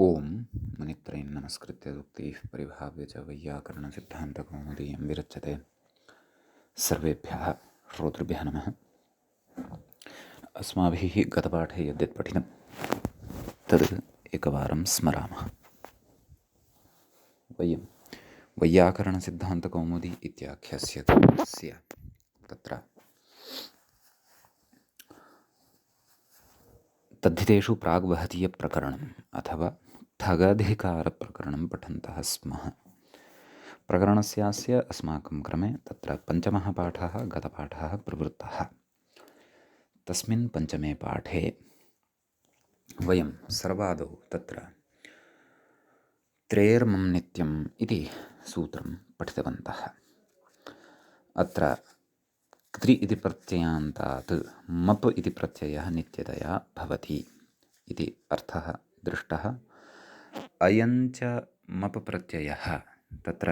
ओम मुनित्रयं नमस्कृत्य उक्तिः परिभाव्य च वैयाकरणसिद्धान्तकौमुदीयं विरच्यते। सर्वेभ्यः श्रोतृभ्यः नमः। अस्माभिः गतपाठे यद्यत् पठितं तद् एकवारं स्मरामः। वयं वैयाकरणसिद्धान्तकौमुदी इत्याख्यस्य ग्रन्थस्य तत्र तद्धितेषु प्राग्वहतीयप्रकरणम् अथवा ठगधिकारप्रकरणं पठन्तः स्मः। प्रकरणस्यास्य अस्माकं क्रमे तत्र पञ्चमः पाठः गतपाठः प्रवृत्तः। तस्मिन् पञ्चमे पाठे वयं सर्वादौ तत्र त्रेर्मं नित्यम् इति सूत्रं पठितवन्तः। अत्र क्ति इति प्रत्ययान्तात् मप् इति प्रत्ययः नित्यतया भवति इति अर्थः दृष्टः। अयञ्च मप् प्रत्ययः तत्र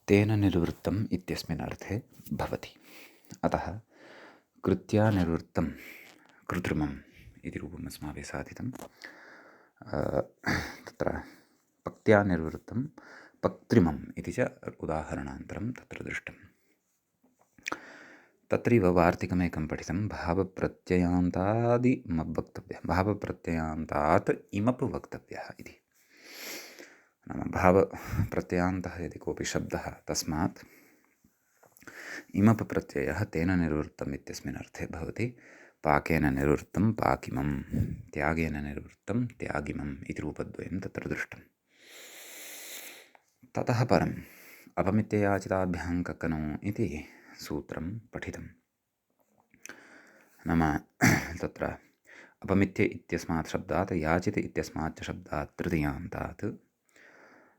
तेन निर्वृत्तम् इत्यस्मिन् अर्थे भवति। अतः कृत्या निर्वृत्तं कृत्रिमम् इति रूपम् अस्माभिः साधितं। तत्र पक्त्या निर्वृत्तं पक्त्रिमम् इति च उदाहरणान्तरं तत्र दृष्टम्। तत्रैव वार्तिकमेकं पठितं भावप्रत्ययान्तादिमप् वक्तव्यः, भावप्रत्ययान्तात् इमप् वक्तव्यः इति। नाम भावप्रत्ययान्तः यदि कोऽपि शब्दः तस्मात् इमप् प्रत्ययः तेन निर्वृत्तम् इत्यस्मिन् अर्थे भवति। पाकेन निर्वृत्तं पाकिमं, त्यागेन निर्वृत्तं त्यागिमम् इति रूपद्वयं तत्र दृष्टम्। ततः परम् अपमित्ययाचिताभ्यां ककनो इति सूत्रं पठितं। नाम तत्र अपमित्य इत्यस्मात् शब्दात् याचित इत्यस्मात् च शब्दात् तृतीयान्तात्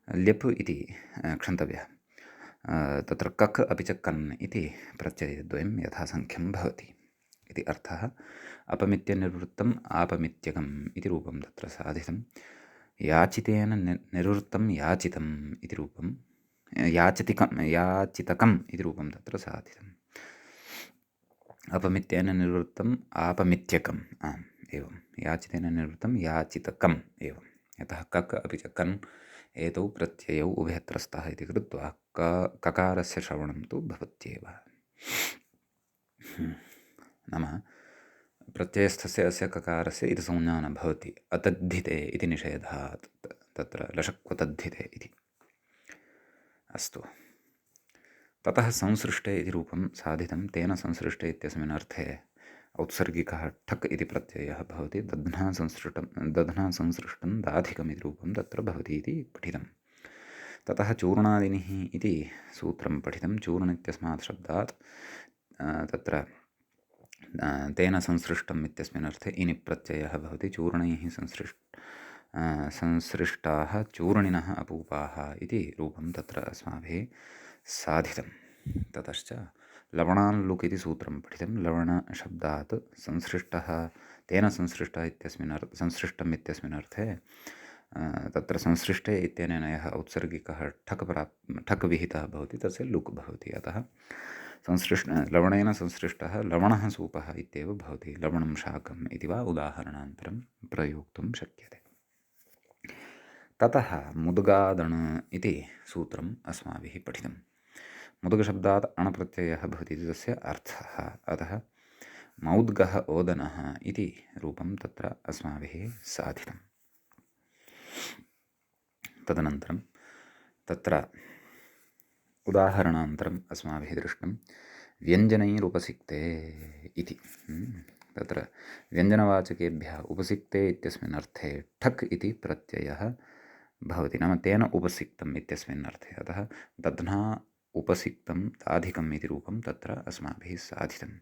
ल्यप् इति क्षन्तव्यः। तत्र कक् अपि च कन् इति प्रत्ययद्वयं यथासङ्ख्यं भवति इति अर्थः। अपमित्यनिर्वृत्तम् आपमित्यकम् इति रूपं तत्र साधितं। याचितेन निर्वृत्तं याचितम् इति रूपं, याचितकम् इति रूपं तत्र साधितम्। अपमित्येन निर्वृत्तम् आपमित्यकम् एवं, याचितेन निर्वृत्तं याचितकम् एवं। यतः कक् अपि च कन् एतौ प्रत्ययौ उभयत्रस्तः इति कृत्वा ककारस्य श्रवणं तु भवत्येव। नाम प्रत्ययस्थस्य अस्य ककारस्य इति संज्ञा न भवति। अतद्धिते इति निषेधात् तत्र लशक्वतद्धिते इति। अस्तु, ततः संसृष्टे इति रूपं साधितं। तेन संसृष्टे इत्यस्मिन् अर्थे औत्सर्गिकः ठक् इति प्रत्ययः भवति। दध्ना संसृष्टं दाधिकम् इति रूपं तत्र भवति इति पठितं। ततः चूर्णादिनिः इति सूत्रं पठितं। चूर्ण इत्यस्मात् शब्दात् तत्र तेन संसृष्टम् इत्यस्मिन् अर्थे इनि प्रत्ययः भवति। चूर्णैः संसृष्टाः चूर्णिनः अपूपाः इति रूपं तत्र अस्माभिः साधितं। ततश्च लवणाल्लुक् इति सूत्रं पठितं। लवणशब्दात् संसृष्टः, तेन संसृष्टः संसृष्टम् इत्यस्मिन् अर्थे तत्र संसृष्टे इत्यनेन यः औत्सर्गिकः ठक् विहितः भवति तस्य लुक् भवति। अतः लवणेन संसृष्टः लवणः सूपः इत्येव भवति। लवणं शाकम् इति वा उदाहरणान्तरं प्रयोक्तुं शक्यते। ततः मुद्गादण् इति सूत्रम् अस्माभिः पठितं। मुद्गशब्दात् अणप्रत्ययः भवति इति तस्य अर्थः। अतः मौद्गः ओदनः इति रूपं तत्र अस्माभिः साधितं। तदनन्तरं तत्र उदाहरणान्तरम् अस्माभिः दृष्टं व्यञ्जनैरुपसिक्ते इति। तत्र व्यञ्जनवाचकेभ्यः उपसिक्ते इत्यस्मिन् अर्थे ठक् इति प्रत्ययः भवति। नाम तेन उपसिक्तम् इत्यस्मिन् अर्थे। अतः दध्ना उपसिक्तं ताधिकम् इति रूपं तत्र अस्माभिः साधितम्।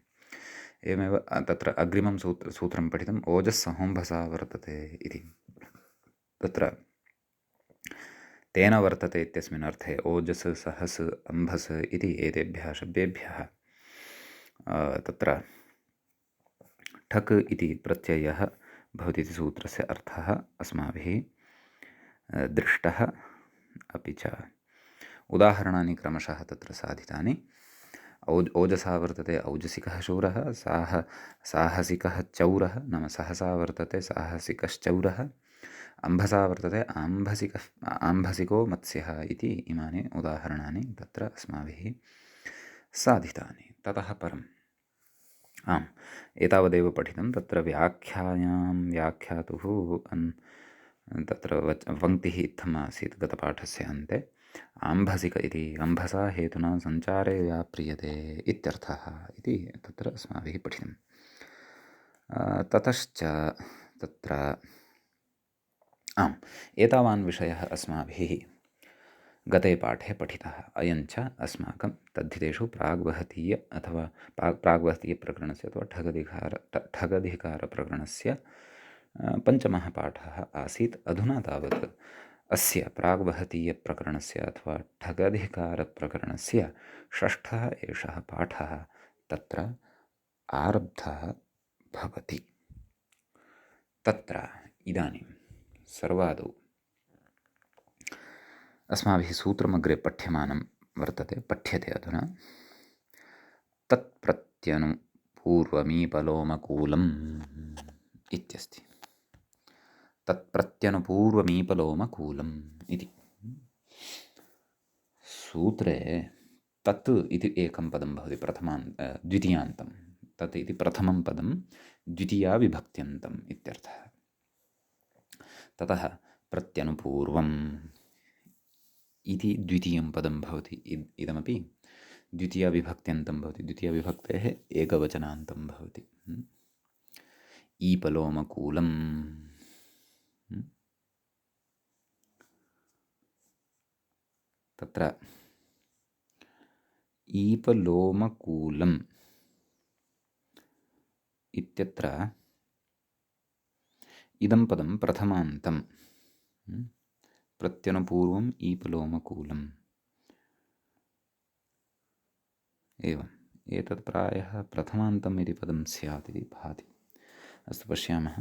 एवमेव तत्र अग्रिमं सूत्रं पठितम् ओजस्सहोम्भसा वर्तते इति। तत्र तेन वर्तते इत्यस्मिन् अर्थे ओजस् सहस् अम्भस् इति एतेभ्यः शब्देभ्यः तत्र ठक् इति प्रत्ययः भवति इति सूत्रस्य अर्थः अस्माभिः दृष्टः। अपि च उदाहरणानि क्रमशः तत्र साधितानि। ओजसा वर्तते औजसिकः शूरः, साहसिकः चौरः, नाम सहसा वर्तते साहसिकश्चौरः। अम्भसा वर्तते आम्भसिको मत्स्यः इति इमानि उदाहरणानि तत्र अस्माभिः साधितानि। ततः परम् आम्, एतावदेव पठितं। तत्र व्याख्यातुः तत्र पङ्क्तिः इत्थम् आसीत् गतपाठस्य अन्ते। आम्भसिक इति अम्भसा हेतुना सञ्चारे व्याप्रियते इत्यर्थः इति तत्र अस्माभिः पठितं। ततश्च तत्र एतावान् विषयः अस्माभिः गते पाठे पठितः। अयञ्च अस्माकं तद्धितेषु प्राग्वहतीय अथवा प्राग्वहतीयप्रकरणस्य अथवा ठगधिकारप्रकरणस्य पञ्चमः पाठः आसीत्। अधुना तावत् अस्य प्राग्वहतीयप्रकरणस्य अथवा ठगधिकारप्रकरणस्य षष्ठः एषः पाठः तत्र आरब्धः भवति। तत्र इदानीं सर्वादौ अस्माभिः सूत्रमग्रे पठ्यते अधुना। तत्प्रत्यनुपूर्वमीपलोमकूलम् इत्यस्ति। तत्प्रत्यनुपूर्वमीपलोमकूलम् इति सूत्रे तत् इति एकं पदं भवति द्वितीयान्तं। तत् इति प्रथमं पदं द्वितीया विभक्त्यन्तम् इत्यर्थः। ततः प्रत्यनुपूर्वम् इति द्वितीयं पदं भवति। इदमपि द्वितीया विभक्त्यन्तं भवति। द्वितीया विभक्तेः एकवचनान्तं भवति। ईपलोमकूलम् तत्र ईपलोमकूलम् इत्यत्र इदं पदं प्रथमान्तं। प्रत्यनुपूर्वम् ईपलोमकूलम् एवम् एतत् प्रायः प्रथमान्तम् इति पदं स्यात् इति भाति। अस्तु, पश्यामः।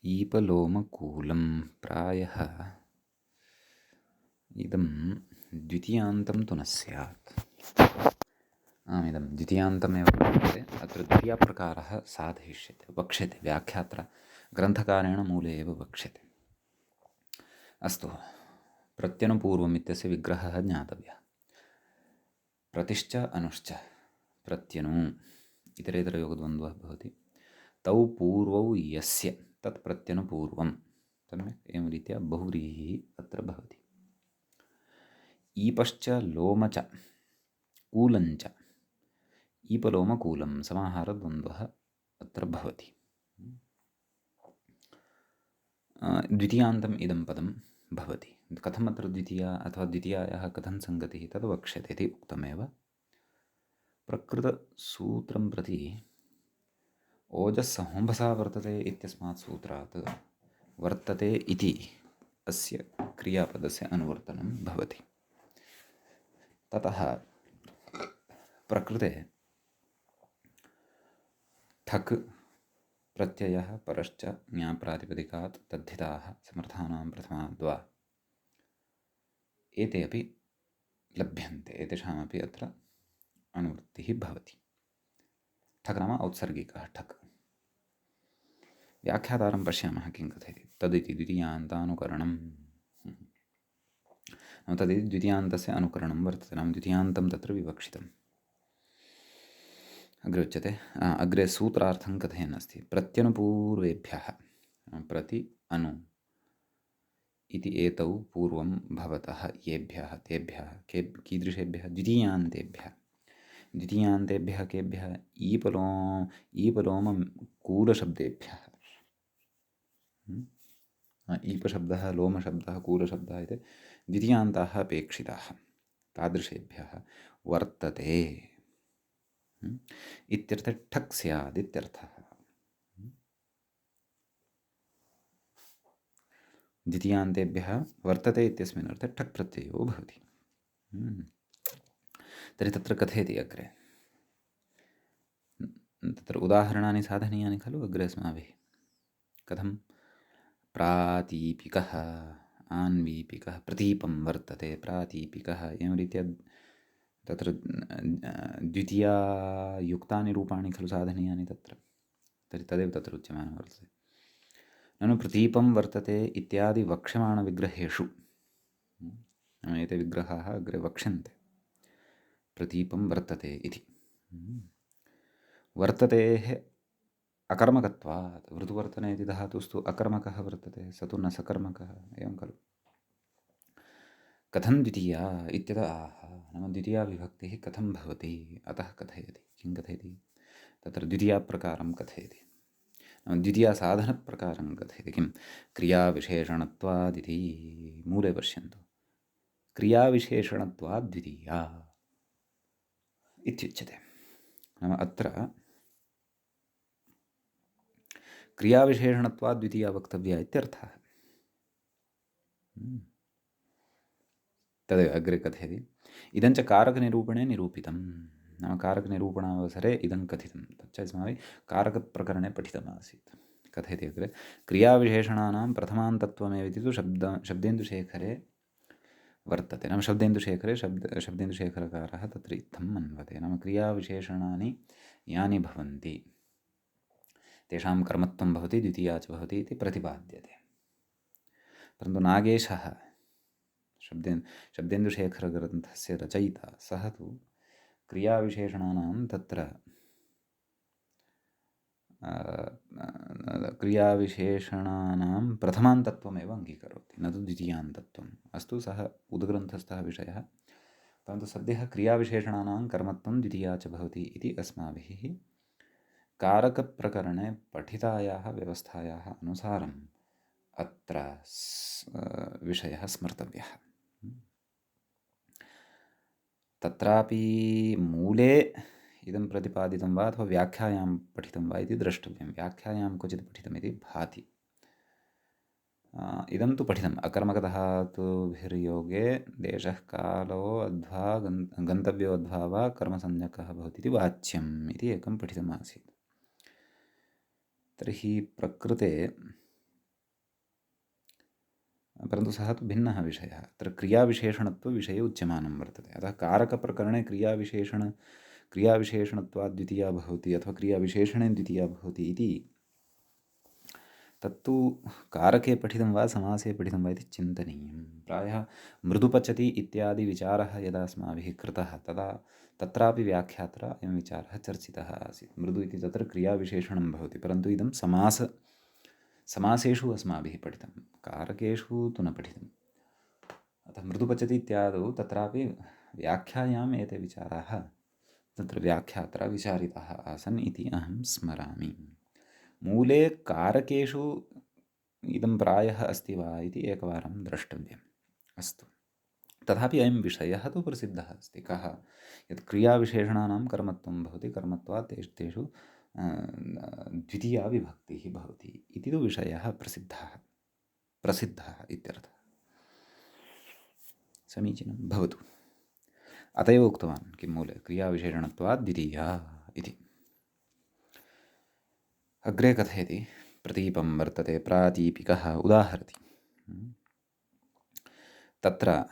ईपलोमकूलं प्रायः इदं द्वितीयान्तं तु न स्यात्। इदं द्वितीयान्तमेव वर्तते। अत्र द्वितीयप्रकारः वक्ष्यते व्याख्यात्र ग्रन्थकारेण मूले एव वक्ष्यते। अस्तु, प्रत्यनुपूर्वम् इत्यस्य विग्रहः ज्ञातव्यः। प्रतिश्च अनुश्च प्रत्यनु इतरेतरयोगद्वन्द्वः भवति। तौ पूर्वौ यस्य तत् प्रत्यनुपूर्वं। सम्यक् एवं रीत्या बहुव्रीहिः अत्र भवति। ईपश्च लोम च कूलञ्च ईपलोमकूलं समाहारद्वन्द्वः अत्र भवति। द्वितीयान्तम् इदं पदं भवति। कथम् अत्र द्वितीया अथवा द्वितीयायाः कथं सङ्गतिः तद् वक्ष्यते इति उक्तमेव। प्रकृतसूत्रं प्रति ओजस्सहोंभसा वर्तते इत्यस्मात् सूत्रात् वर्तते इति अस्य क्रियापदस्य अनुवर्तनं भवति। ततः प्रकृते ठक् प्रत्ययः परश्च ज्ञाप्रातिपदिकात् तद्धिताः समर्थानां प्रथमाद्वा एते अपि लभ्यन्ते। एतेषामपि अत्र अनुवृत्तिः भवति। ठक् नाम औत्सर्गिकः ठक्। व्याख्यातारं पश्यामः किं कथयति। तदिति द्वितीयान्तानुकरणं। तदिति द्वितीयान्तस्य अनुकरणं वर्तते। नाम द्वितीयान्तं तत्र विवक्षितम्। अग्रे उच्यते। अग्रे सूत्रार्थं कथयन् अस्ति। प्रत्यनुपूर्वेभ्यः प्रति अनु इति एतौ पूर्वं भवतः येभ्यः तेभ्यः कीदृशेभ्यः द्वितीयान्तेभ्यः केभ्यः ईपलोमकूलशब्देभ्यः। ईपशब्दः लोमशब्दः कूलशब्दः इति द्वितीयान्ताः अपेक्षिताः। तादृशेभ्यः वर्तते इत्यर्थे ठक् स्यात् इत्यर्थः। द्वितीयान्तेभ्यः वर्तते इत्यस्मिन् अर्थे ठक् प्रत्ययो भवति। तर्हि तत्र कथयति अग्रे। तत्र उदाहरणानि साधनीयानि खलु अग्रे अस्माभिः। कथं प्रातीपिकः आन्वीपिकः प्रतीपं वर्तते प्रातीपिकः एवं रीत्या तत्र द्वितीयायुक्तानि रूपाणि खलु साधनीयानि तत्र, तर्हि तदेव तत्र उच्यमानं वर्तते। ननु प्रतीपं वर्तते इत्यादि वक्ष्यमाणविग्रहेषु, नाम एते विग्रहाः अग्रे वक्ष्यन्ते, प्रतीपं वर्तते इति। वर्ततेः अकर्मकत्वात्, वृत्तुवर्तने इति धातुस्तु अकर्मकः वर्तते, स तु न सकर्मकः, एवं खलु। कथं द्वितीया इत्यतः आह, नाम द्वितीया विभक्तिः कथं भवति, अतः कथयति। किं कथयति? तत्र द्वितीयाप्रकारं कथयति, नाम द्वितीयासाधनप्रकारं कथयति। किं? क्रियाविशेषणत्वादिति। मूले पश्यन्तु, क्रियाविशेषणत्वात् द्वितीया इत्युच्यते। नाम अत्र क्रियाविशेषणत्वात् द्वितीया वक्तव्या इत्यर्थः। तदेव अग्रे कथयति। इदं च कारकनिरूपणे निरूपितं, नाम कारकनिरूपणावसरे इदं कथितं, तच्च अस्माभिः कारकप्रकरणे पठितमासीत्। कथयति अग्रे, क्रियाविशेषणानां प्रथमान्तत्वमेव इति तु शब्देन्दुशेखरे वर्तते। नाम शब्देन्दुशेखरकारः तत्र इत्थं मन्वते, नाम क्रियाविशेषणानि यानि भवन्ति तेषां कर्मत्वं भवति, द्वितीया च भवति इति प्रतिपाद्यते। परन्तु नागेशः शब्देन्दुशेखरग्रन्थस्य रचयिता, सः तु क्रियाविशेषणानां तत्र क्रियाविशेषणानां प्रथमान्तत्वमेव अङ्गीकरोति, न तु द्वितीयान्तत्वम्। अस्तु, सः उद्ग्रन्थस्थः विषयः, परन्तु सद्यः क्रियाविशेषणानां कर्मत्वं द्वितीया च भवति इति अस्माभिः कारकप्रकरणे पठितायाः व्यवस्थायाः अनुसारम् अत्र विषयः स्मर्तव्यः। तत्रापि मूले इदं प्रतिपादितं वा अथवा व्याख्यायां पठितं वा इति द्रष्टव्यं। व्याख्यायां क्वचित् पठितमिति भाति। इदं तु पठितम्, अकर्मकधातुभिर्योगे देशः कालो अध्वा गन्तव्यो अध्वा वा कर्मसंज्ञकः भवति इति वाच्यम् इति एकं पठितमासीत्। तर्हि प्रकृते, परन्तु सः तु भिन्नः विषयः, अत्र क्रियाविशेषणत्वविषये उच्यमानं वर्तते। अतः कारकप्रकरणे क्रियाविशेषणत्वात् द्वितीया भवति अथवा क्रियाविशेषणे द्वितीया भवति इति तत्तु कारके पठितं वा समासे पठितं वा इति चिन्तनीयं। प्रायः मृदुपचति इत्यादि विचारः यदा अस्माभिः कृतः तदा तत्रापि व्याख्यात्रा अयं विचारः चर्चितः आसीत्। मृदु इति तत्र क्रियाविशेषणं भवति, परन्तु इदं समासेषु अस्माभिः पठितं, कारकेषु तु न पठितम्। अतः मृदुपचति इत्यादौ तत्रापि व्याख्यायाम् एते विचाराः तत्र व्याख्यात्रा विचारिताः आसन् इति अहं स्मरामि। मूले कारकेषु इदं प्रायः अस्ति वा इति एकवारं द्रष्टव्यम्। अस्तु, तथापि अयं विषयः तु प्रसिद्धः अस्ति। कः? यत् क्रियाविशेषणानां कर्मत्वं भवति, कर्मत्वात् तेषु द्वितीया विभक्तिः भवति इति तु विषयः प्रसिद्धः इत्यर्थः। समीचीनं भवतु। अत एव उक्तवान् किं मूले क्रियाविशेषणत्वात् द्वितीया इति। अग्रे कथयति, प्रतीपं वर्तते, प्रातीपिकः उदाहरति। तत्र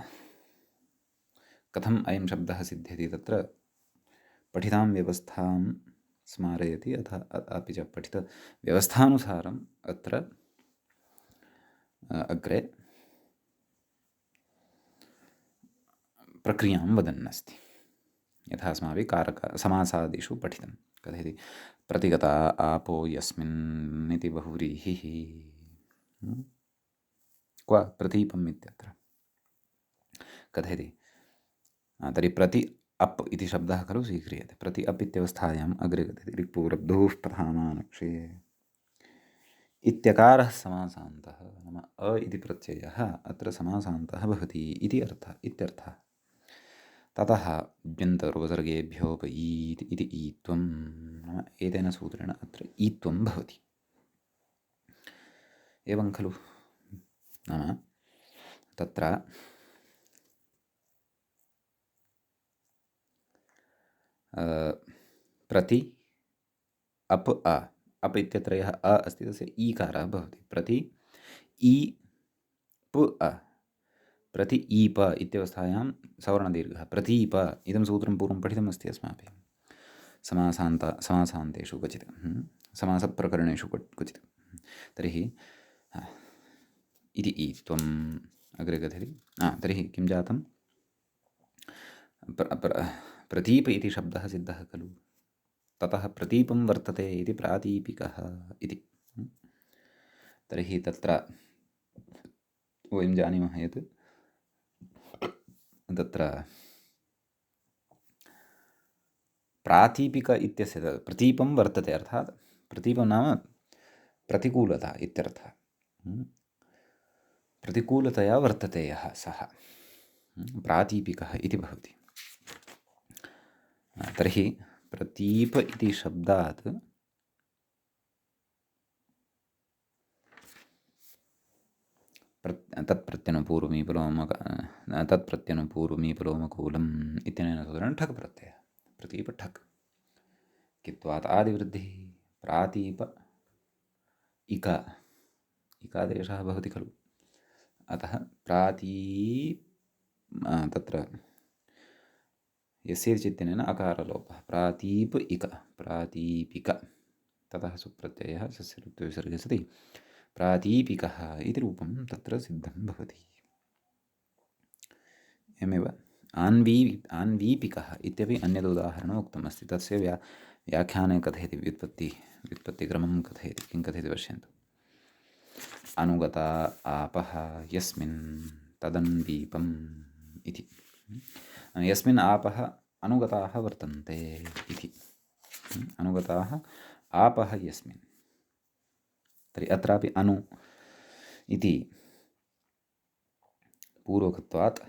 कथम् अयं शब्दः सिद्ध्यति, तत्र पठितां व्यवस्थां स्मारयति, अपि च पठितव्यवस्थानुसारम् अत्र अग्रे प्रक्रियां वदन्नस्ति। यथा अस्माभिः समासादिषु पठितं। कथयति, प्रतिगता आपो यस्मिन् इति बहुव्रीहिः। क्व प्रतीपम् इत्यत्र कथयति, तर्हि प्रति अप् इति शब्दः खलु स्वीक्रियते। प्रति अप् इत्यवस्थायाम् अग्रे कथयति, रिक्पुरब्धुः प्रधानानक्षे इत्यकारः समासान्तः, नाम अ इति प्रत्ययः अत्र समासान्तः भवति इति इत्यर्थः। ततः द्व्यन्तरोपसर्गेभ्योपईत् इति ईत्वं, नाम एतेन सूत्रेण अत्र ईत्वं भवति। एवं खलु, नाम तत्र प्रति अप् अप् इत्यत्र यः अ अस्ति तस्य ईकारः भवति। प्रति इ पु अ, प्रति ईप इत्यवस्थायां सवर्णदीर्घः प्रतीप इदं सूत्रं पूर्वं पठितमस्ति अस्माभिः समासान्तेषु क्वचित् समासप्रकरणेषु क्वचित्। तर्हि इति ईत्वम् अग्रे कथयति। तर्हि किं जातं, प्रतीप इति शब्दः सिद्धः खलु, ततः प्रतीपं वर्तते इति प्रातीपिकः इति। तर्हि तत्र वयं जानीमः यत् तत्र प्रातीपिक इत्यस्य प्रतीपं वर्तते, अर्थात् प्रतीपं नाम प्रतिकूलता इत्यर्थः। प्रतिकूलतया वर्तते यः सः प्रातीपिकः इति भवति। तर्हि प्रतीप इति शब्दात् तत्प्रत्यनुपूर्वमीपलोमकूलम् इत्यनेन सूत्रेण ठक् प्रत्ययः, प्रतीप ठक् कित्वात् आदिवृद्धिः प्रातीप इकादेशः भवति खलु, अतः तत्र यस्यचित्तेन अकारलोपः प्रातीप इक प्रातीपिक, ततः सुप्रत्ययः सस्य विसर्गे सति प्रातीपिकः इति रूपं तत्र सिद्धं भवति। एवमेव आन्वीपिकः इत्यपि अन्यदुदाहरणम् उक्तमस्ति। तस्य व्याख्याने कथयति, व्युत्पत्तिक्रमं कथयति। किं कथयति पश्यन्तु। अनुगता आपः यस्मिन् तदन्वीपम् इति। यस्मिन् आपः अनुगताः वर्तन्ते इति। अनुगताः आपः यस्मिन्, तर्हि अत्रापि अनु इति पूर्वकत्वात्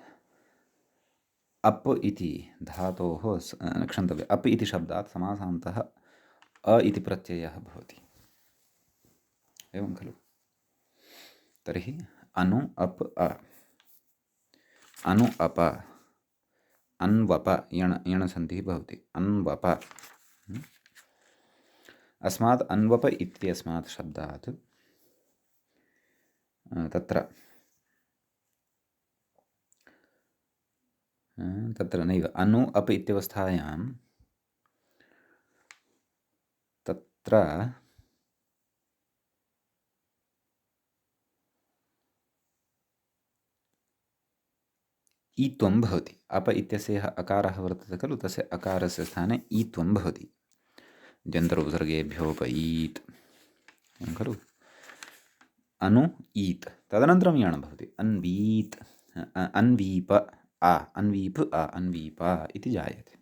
अप् इति धातोः क्षन्तव्य अप् इति शब्दात् समासान्तः अ इति प्रत्ययः भवति, एवं खलु। तर्हि अनु अप् अ, अनु अप अन्वप यणसन्धिः भवति, अन्वप। अस्मात् अन्वप इत्यस्मात् शब्दात् तत्र नैव अनु अप इत्यवस्थायां तत्र ईत्वं भवति। अप इत्यस्य यः अकारः वर्तते खलु, तस्य अकारस्य स्थाने ईत्वं भवति। जन्तरोपसर्गेभ्योपईत् खलु, अनु ईत्, तदनन्तरं यण भवति अन्वीत्, अन्वीप अन्वीप अन्वीप इति जायते,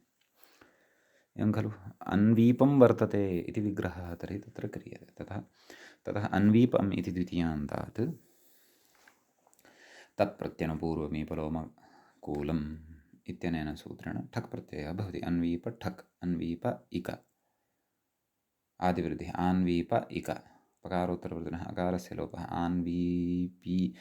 एवं खलु। अन्वीपं वर्तते इति विग्रहः तर्हि तत्र क्रियते। ततः अन्वीपम् इति द्वितीयान्तात् तत्प्रत्यनुपूर्वमीपलोमकूलम् इत्यनेन सूत्रेण ठक् प्रत्ययः भवति। अन्वीप ठक्, अन्वीप इक आदिवृद्धिः, आन्वीप इक पकारोत्तरवर्धनः, अकारस्य लोपः, आन्वीपिक,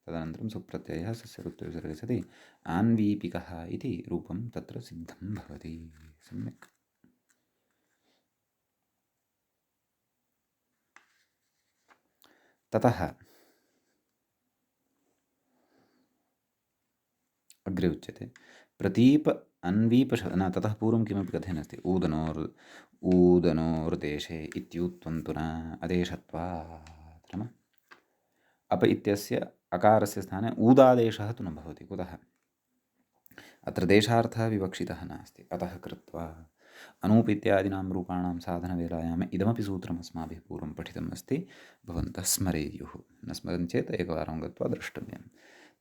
तदनन्तरं सुप्रत्ययः सस्य विसर्गे सति आन्वीपिकः इति रूपं तत्र सिद्धं भवति। सम्यक्। ततः अग्रे उच्यते प्रतीप अन्वीप ततः पूर्वं किमपि कथयन्नस्ति। ऊदनोर्देशे इत्युत्वं तु न अदेशत्वात् नाम अप इत्यस्य अकारस्य स्थाने ऊदादेशः तु न भवति। कुतः? अत्र देशार्थः विवक्षितः नास्ति, अतः कृत्वा अनूप इत्यादीनां रूपाणां साधनवेलायाम् इदमपि सूत्रम् अस्माभिः पूर्वं पठितम् अस्ति, भवन्तः स्मरेयुः। न स्मरन्ति चेत् एकवारं गत्वा द्रष्टव्यं।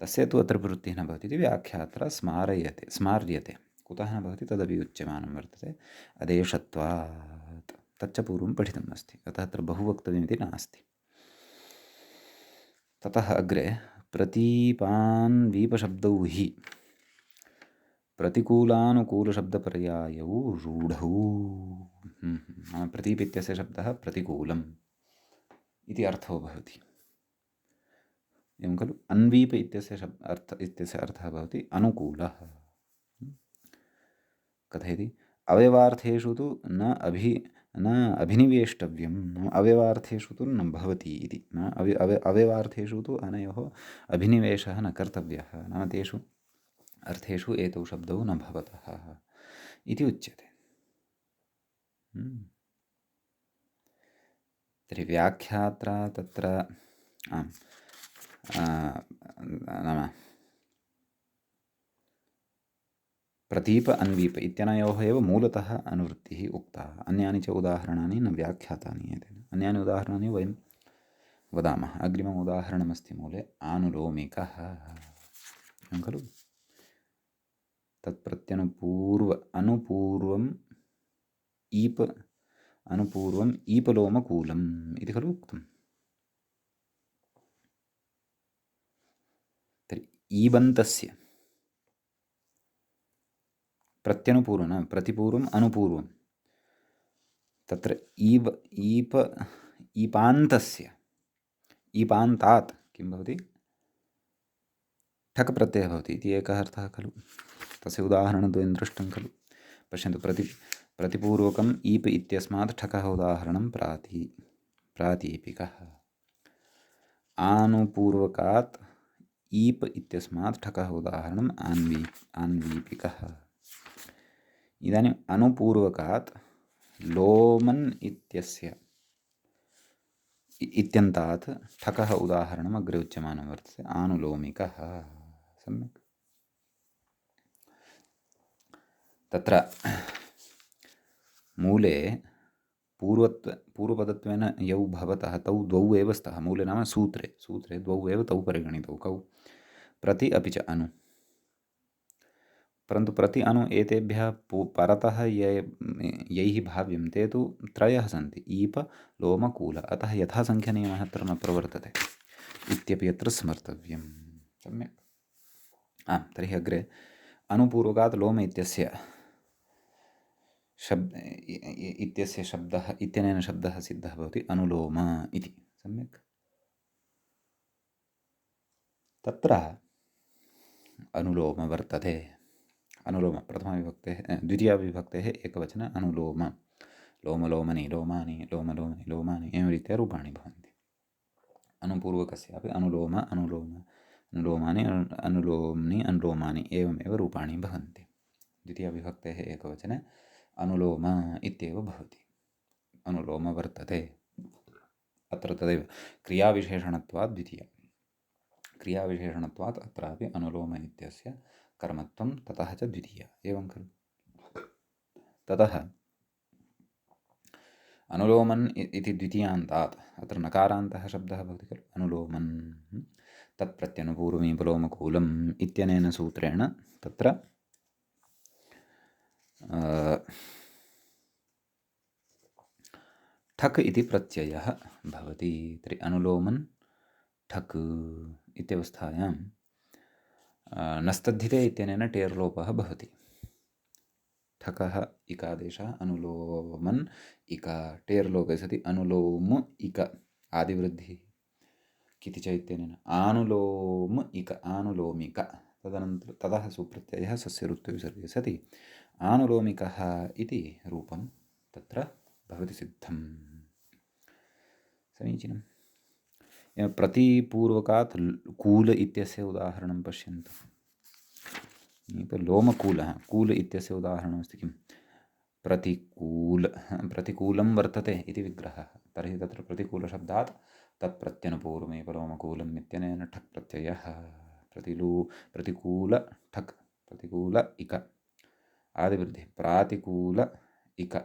तस्य तु अत्र प्रवृत्तिः न भवति इति व्याख्यात्र स्मार्यते। कुतः न भवति तदपि उच्यमानं वर्तते, अदेशत्वात्। तच्च पूर्वं पठितम् अस्ति, अतः अत्र बहु वक्तव्यमिति नास्ति। ततः अग्रे प्रतीपान्वीपशब्दौ हि प्रतिकूलानुकूलशब्दपर्यायौ रूढौ। प्रतीप इत्यस्य शब्दः प्रतिकूलम् इति अर्थो भवति, एवं खलु। अन्वीप इत्यस्य अर्थः भवति अनुकूलः। कथयति अवयवार्थेषु तु न अभिनिवेष्टव्यं, नाम अव्यवार्थेषु तु न भवति इति। न अव्यवार्थेषु तु अनयोः अभिनिवेशः न कर्तव्यः, नाम तेषु अर्थेषु एतौ शब्दौ न भवतः इति उच्यते। तर्हि व्याख्यात्रा तत्र आम् नाम प्रतीप अन्वीप इत्यनयोः एव मूलतः अनुवृत्तिः उक्ता। अन्यानि च उदाहरणानि न व्याख्यातानि एतेन। अन्यानि उदाहरणानि वयं वदामः। अग्रिमम् उदाहरणमस्ति मूले आनुलोमिकः खलु। अनुपूर्वम् ईपलोमकूलम् इति खलु उक्तम्। तर्हि ईबन्तस्य प्रत्यनुपूर्वं न प्रतिपूर्वम् अनुपूर्वं तत्र ईपान्तस्य ईपान्तात् किं भवति, ठक् प्रत्ययः भवति इति एकः अर्थः खलु। तस्य उदाहरणद्वयं दृष्टं खलु। पश्यन्तु, प्रतिपूर्वकम् ईप् इत्यस्मात् ठकः उदाहरणं प्रातीपिकः। आनुपूर्वकात् ईप् इत्यस्मात् ठकः उदाहरणम् आन्वीपिकः। इदानीम् अनुपूर्वकात् लोमन् इत्यन्तात् ठकः उदाहरणम् अग्रे उच्यमानं वर्तते आनुलोमिकः। सम्यक्। तत्र मूले पूर्वपदत्वेन यौ भवतः तौ द्वौ एव स्तः। मूले नाम सूत्रे द्वौ एव तौ परिगणितौ। कौ? प्रति अपि च अनु। परन्तु प्रति अनु एतेभ्यः परतः यैः भाव्यं ते तु त्रयः सन्ति, ईप लोम कूल। अतः यथासङ्ख्यनियमः अत्र न प्रवर्तते इत्यपि अत्र स्मर्तव्यं। सम्यक्। तर्हि अग्रे अनुपूर्वकात् लोम इत्यस्य शब्दः इत्यनेन शब्दः सिद्धः भवति अनुलोम इति। सम्यक्। तत्र अनुलोम वर्तते। अनुलोम प्रथमाविभक्तेः द्वितीयाविभक्तेः एकवचन अनुलोम। लोमलोमनि लोमानि लोमलोमनि लोमानि एवं रीत्या रूपाणि भवन्ति। अनुपूर्वकस्यापि अनुलोम अनुलोमानि अनुलोम्नि अनुलोमानि एवमेव रूपाणि भवन्ति। द्वितीयाविभक्तेः एकवचने अनुलोम इत्येव भवति। अनुलोम वर्तते। अत्र तदेव क्रियाविशेषणत्वात् द्वितीया। क्रियाविशेषणत्वात् अत्रापि अनुलोम इत्यस्य कर्मत्वं ततः च द्वितीया। एवं खलु। ततः अनुलोमन् इति द्वितीयान्तात् अत्र नकारान्तः शब्दः भवति खलु। अनुलोमन् तत्प्रत्यनुपूर्वमीपलोमकूलम् इत्यनेन सूत्रेण तत्र ठक् इति प्रत्ययः भवति। तर्हि अनुलोमन् ठक् इत्यवस्थायां नस्तद्धिते इत्यनेन टेर्लोपः भवति। ठकः इकादेशः अनुलोमन् इका टेर्लोपे सति अनुलोम इक आदिवृद्धिः किति च इत्यनेन आनुलोम इक आनुलोमिक। तदनन्तरं ततः सुप्रत्ययः सस्य ऋत्वविसर्गे सति आनुलोमिकः इति रूपं तत्र भवति सिद्धम्। समीचीनम्। प्रतिपूर्वकात् कूल इत्यस्य उदाहरणं पश्यन्तु। लोमकूलः कूल इत्यस्य उदाहरणमस्ति किं? प्रतिकूलं वर्तते इति विग्रहः। तर्हि तत्र प्रतिकूलशब्दात् तत्प्रत्यनुपूर्वमेपलोमकूलम् इत्यनेन ठक् प्रत्ययः प्रतिकूल ठक् प्रतिकूल इक आदिवृद्धिः प्रातिकूल इक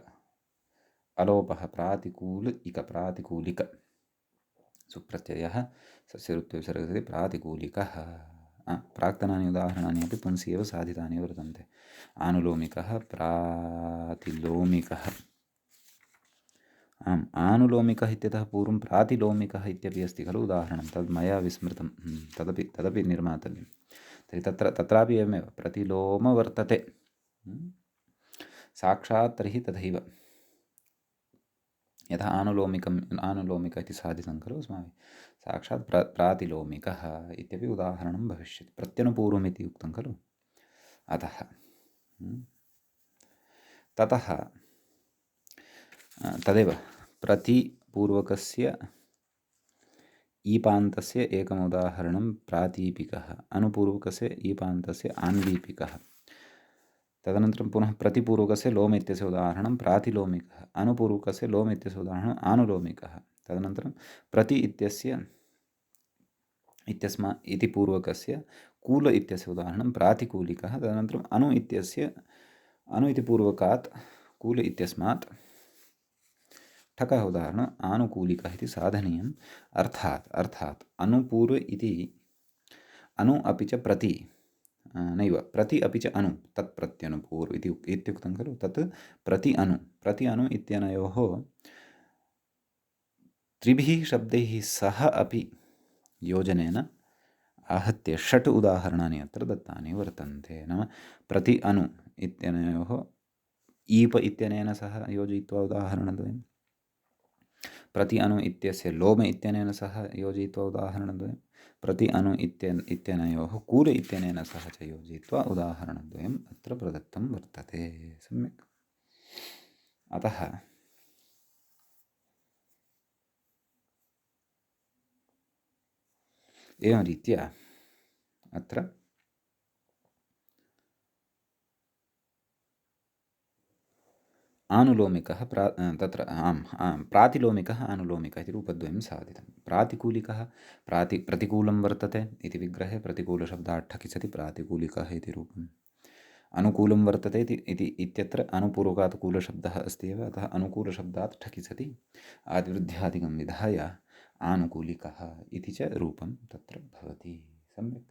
अलोपः प्रातिकूल इक प्रातिकूलिक सुप्रत्ययः सस्य ऋत्वविसर्गे प्रातिकूलिकः। प्राक्तनानि उदाहरणानि अपि पुंसि एव साधितानि वर्तन्ते। आनुलोमिकः प्रातिलोमिकः। आनुलोमिकः इत्यतः पूर्वं प्रातिलोमिकः इत्यपि अस्ति खलु उदाहरणं। तद् मया विस्मृतं। तदपि निर्मातव्यं। तर्हि तत्रापि एवमेव प्रतिलोम वर्तते साक्षात्। तर्हि तथैव यथा आनुलोमिक इति साधितं खलु अस्माभिः, साक्षात् प्रातिलोमिकः इत्यपि उदाहरणं भविष्यति। प्रत्यनुपूर्वमिति उक्तं खलु। अतः ततः तदेव प्रतिपूर्वकस्य ईपान्तस्य एकम् उदाहरणं प्रातीपिकः, अनुपूर्वकस्य ईपान्तस्य आन्वीपिकः। तदनन्तरं पुनः प्रतिपूर्वकस्य लोम इत्यस्य उदाहरणं प्रातिलोमिकः, अनुपूर्वकस्य लोम इत्यस्य उदाहरणम् आनुलोमिकः। तदनन्तरं प्रति इत्यस्मा इति पूर्वकस्य कूल इत्यस्य उदाहरणं प्रातिकूलिकः। तदनन्तरम् अनु इति पूर्वकात् कूल इत्यस्मात् ठकः उदाहरणम् आनुकूलिकः इति साधनीयम्। अर्थात् अनुपूर्व इति अनु अपि च प्रति नैव प्रति अपि च अनु तत् प्रत्यनुपूर्व इति इत्युक्तं खलु। तत् प्रति अनु इत्यनयोः त्रिभिः शब्दैः सह अपि योजनेन आहत्य 6 उदाहरणानि अत्र दत्तानि वर्तन्ते। नाम प्रति अनु इत्यनयोः ईप इत्यनेन सह योजयित्वा उदाहरणद्वयं, प्रति अनु इत्यस्य लोम इत्यनेन सह योजयित्वा उदाहरणद्वयं, प्रति अनु इत्यनयोः कूल इत्यनेन सह च योजयित्वा उदाहरणद्वयम् अत्र प्रदत्तं वर्तते। सम्यक्। अतः एवं रीत्या अत्र आनुलोमिकः तत्र प्रातिलोमिकः आनुलोमिकः इति रूपद्वयं साधितं। प्रातिकूलिकः प्रतिकूलं वर्तते इति विग्रहे प्रतिकूलशब्दात् ठकिसति प्रातिकूलिकः इति रूपम्। अनुकूलं वर्तते इति इत्यत्र अनुपूर्वकात् कूलशब्दः अस्ति एव, अतः अनुकूलशब्दात् ठकिसति आदिवृद्ध्यादिकं विधाय आनुकूलिकः इति च रूपं तत्र भवति। सम्यक्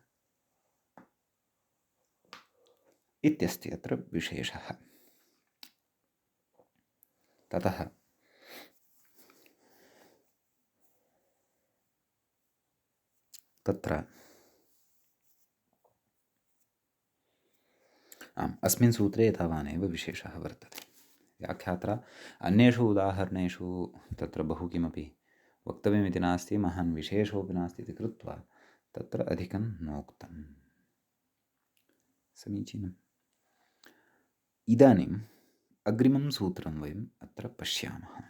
इत्यस्ति अत्र विशेषः। ततः तत्र अस्मिन् सूत्रे एतावानेव विशेषः वर्तते। व्याख्यात्रा अन्येषु उदाहरणेषु तत्र बहु किमपि वक्तव्यमिति नास्ति, महान् विशेषोऽपि नास्ति इति कृत्वा तत्र अधिकं नोक्तम्। समीचीनम्। इदानीम् अग्रिमं सूत्रं वयम् अत्र पश्यामः।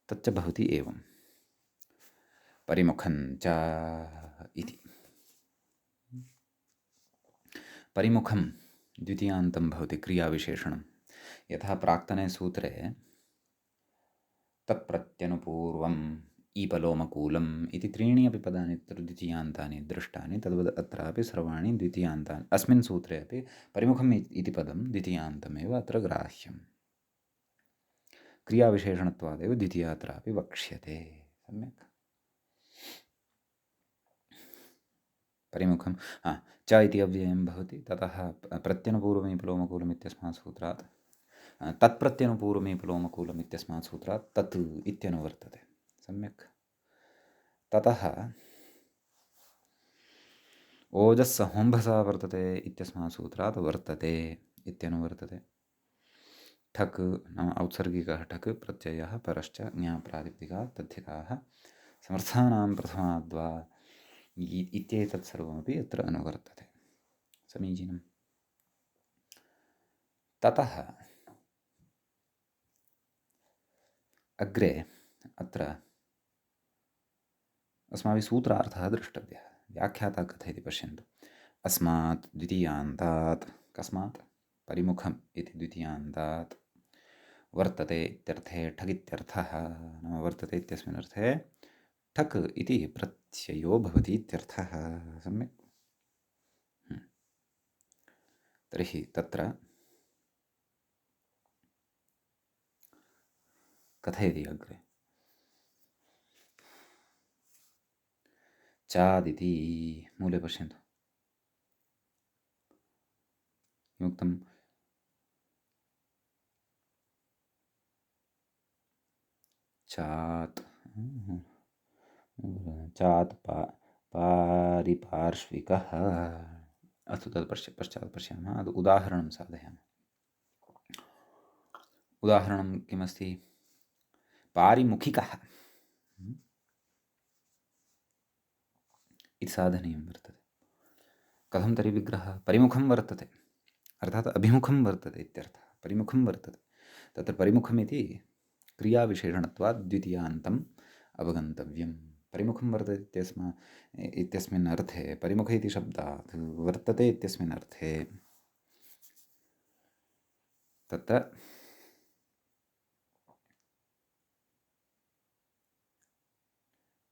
तच्च भवति एवं परिमुखञ्च इति। परिमुखं द्वितीयान्तं भवति क्रियाविशेषणं। यथा प्राक्तने सूत्रे तत्प्रत्यनुपूर्वम् ईपलोमकूलम् इति त्रीणि अपि पदानि तत्र द्वितीयान्तानि दृष्टानि, तद्वत् अत्रापि सर्वाणि द्वितीयान्तानि। अस्मिन् सूत्रे अपि परिमुखम् इति पदं द्वितीयान्तमेव अत्र ग्राह्यम्। क्रियाविशेषणत्वादेव द्वितीया अत्रापि वक्ष्यते। सम्यक्। परिमुखं च इति अव्ययं भवति। ततः प्रत्यनुपूर्वमीपलोमकूलम् इत्यस्मात् सूत्रात् तत्प्रत्यनुपूर्वमीपलोमकूलम् इत्यस्मात् सूत्रात् तत् इत्यनुवर्तते। सम्यक्। ततः ओजस्सहोम्भसा वर्तते इत्यस्मात् सूत्रात् वर्तते इत्यनुवर्तते। ठक् नाम औत्सर्गिकः ठक् प्रत्ययः परश्च ज्ञाप्रातिपदिकात् तद्धिताः समर्थानां प्रथमाद्वा इत्येतत् सर्वमपि अत्र अनुवर्तते। समीचीनम्। ततः अग्रे अत्र अस्माभिः सूत्रार्थः द्रष्टव्यः। व्याख्याता कथयति पश्यन्तु। अस्मात् द्वितीयान्तात्, कस्मात् परिमुखम् इति द्वितीयान्तात् वर्तते इत्यर्थे ठक् इत्यर्थः। नाम वर्तते इत्यस्मिन् अर्थे ठक् इति प्रत्ययो भवति इत्यर्थः। सम्यक्। तर्हि तत्र कथयति अग्रे। चादिति मूले पश्यन्तु किमुक्तं। चात् पारिपार्श्विकः। अस्तु, तत् पश्चात् पश्यामः। उदाहरणं साधयामः। उदाहरणं किमस्ति? पारिमुखिकः इति साधनीयं वर्तते। कथं तर्हि विग्रहः? परिमुखं वर्तते अर्थात् अभिमुखं वर्तते इत्यर्थः। परिमुखं वर्तते। तत्र परिमुखम् इति क्रियाविशेषणत्वात् द्वितीयान्तम् अवगन्तव्यम्। परिमुखं वर्तते इत्यस्मिन् अर्थे, परिमुख इति शब्दात् वर्तते इत्यस्मिन् अर्थे तत्र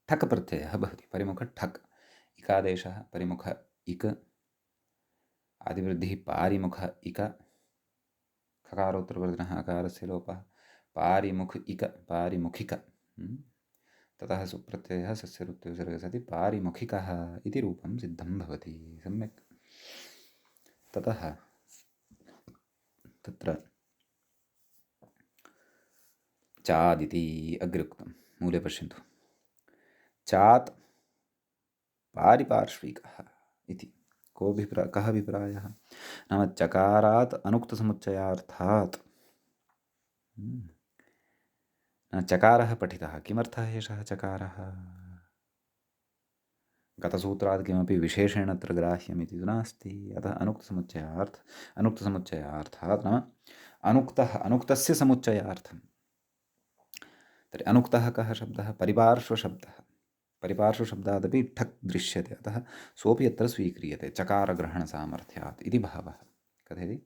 ठक् प्रत्ययः भवति। परिमुख ठक्, इकादेशः परिमुख इक्, आदिवृद्धिः पारिमुख इक, खकारोत्तरवर्धिनः अकारस्य लोपः, पारिमुख इक, पारिमुखिक। ततः सुप्रत्ययः सस्य ऋत्विसर्गे सति पारिमुखिकः इति रूपं सिद्धं भवति। सम्यक्। ततः तत्र चादिति अग्रे उक्तं, मूले पश्यन्तु। चात् पारिपार्श्विकः इति कः अभिप्रायः? नाम चकारात् अनुक्तसमुच्चयार्थात् चकारः पठितः। किमर्थः एषः चकारः? गतसूत्रात् किमपि विशेषेण अत्र ग्राह्यमिति तु नास्ति। अतः अनुक्तसमुच्चयार्थात् नाम अनुक्तस्य समुच्चयार्थं। तर्हि अनुक्तः कः शब्दः? परिपार्श्वशब्दः। परिपार्श्वशब्दादपि ठक् दृश्यते, अतः सोऽपि अत्र स्वीक्रियते चकारग्रहणसामर्थ्यात् इति भावः। कथयति?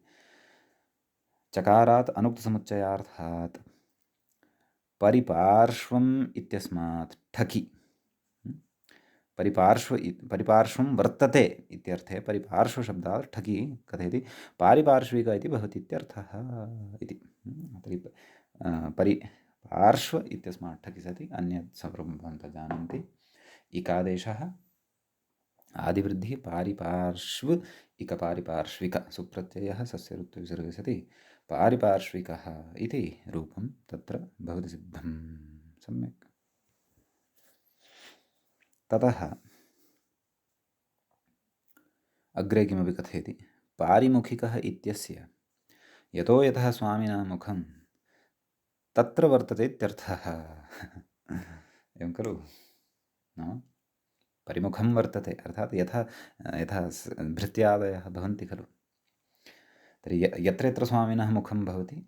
चकारात् अनुक्तसमुच्चयार्थात् परिपार्श्वम् इत्यस्मात् ठकि, परिपार्श्वं वर्तते इत्यर्थे परिपार्श्वशब्दात् ठकि कथयति पारिपार्श्विक इति भवति इत्यर्थः इति। तर्हि परिपार्श्व इत्यस्मात् ठकि सति अन्यत् सर्वं भवन्तः जानन्ति। इकादेशः, आदिवृद्धिः, पारिपार्श्व इक, पारिपार्श्विक, सुप्रत्ययः सस्य ऋत्विसर्गे सति पारिपार्श्विकः इति रूपं तत्र भवति सिद्धं। सम्यक्। ततः अग्रे किमपि कथयति, पारिमुखिकः इत्यस्य यतो यतः स्वामिनः मुखं तत्र वर्तते इत्यर्थः। एवं खलु? नाम परिमुखं वर्तते अर्थात् यथा भृत्यादयः भवन्ति खलु। तर्हि यत्र यत्र स्वामिनः मुखं भवति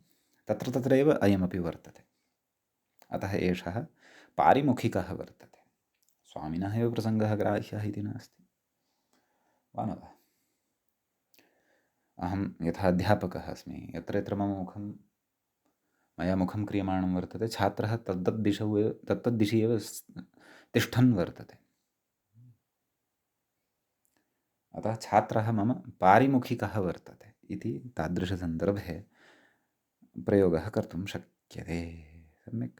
तत्र तत्रैव अयमपि वर्तते। अतः एषः पारिमुखिकः वर्तते। स्वामिनः एव प्रसङ्गः ग्राह्यः इति नास्ति। वा न वा? अहं यथा अध्यापकः अस्मि, यत्र यत्र मया मुखं क्रियमाणं वर्तते, छात्रः तत्तद्दिशि एव तिष्ठन् वर्तते। अतः छात्रः मम पारिमुखिकः वर्तते इति तादृशसन्दर्भे प्रयोगः कर्तुं शक्यते। सम्यक्।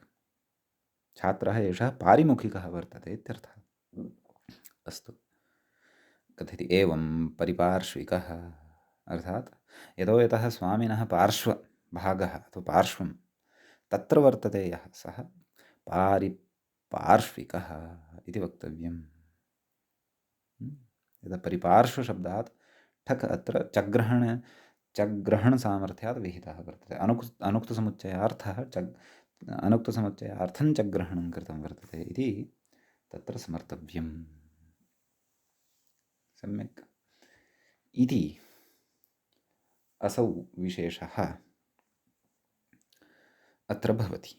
छात्रः एषः पारिमुखिकः वर्तते इत्यर्थः। अस्तु। कथयति एवं परिपार्श्विकः अर्थात् यतो यतः स्वामिनः पार्श्वभागः अथवा पार्श्वं तत्र वर्तते यः सः पारिपार्श्विकः इति वक्तव्यम्। यदा परिपार्श्वशब्दात् ठक् अत्र चग्रहणसामर्थ्यात् विहितः वर्तते। अनुक्तसमुच्चयार्थः अनुक्तसमुच्चयार्थं चग्रहणं कृतं वर्तते इति तत्र स्मर्तव्यम्। सम्यक्। इति असौ विशेषः अत्र भवति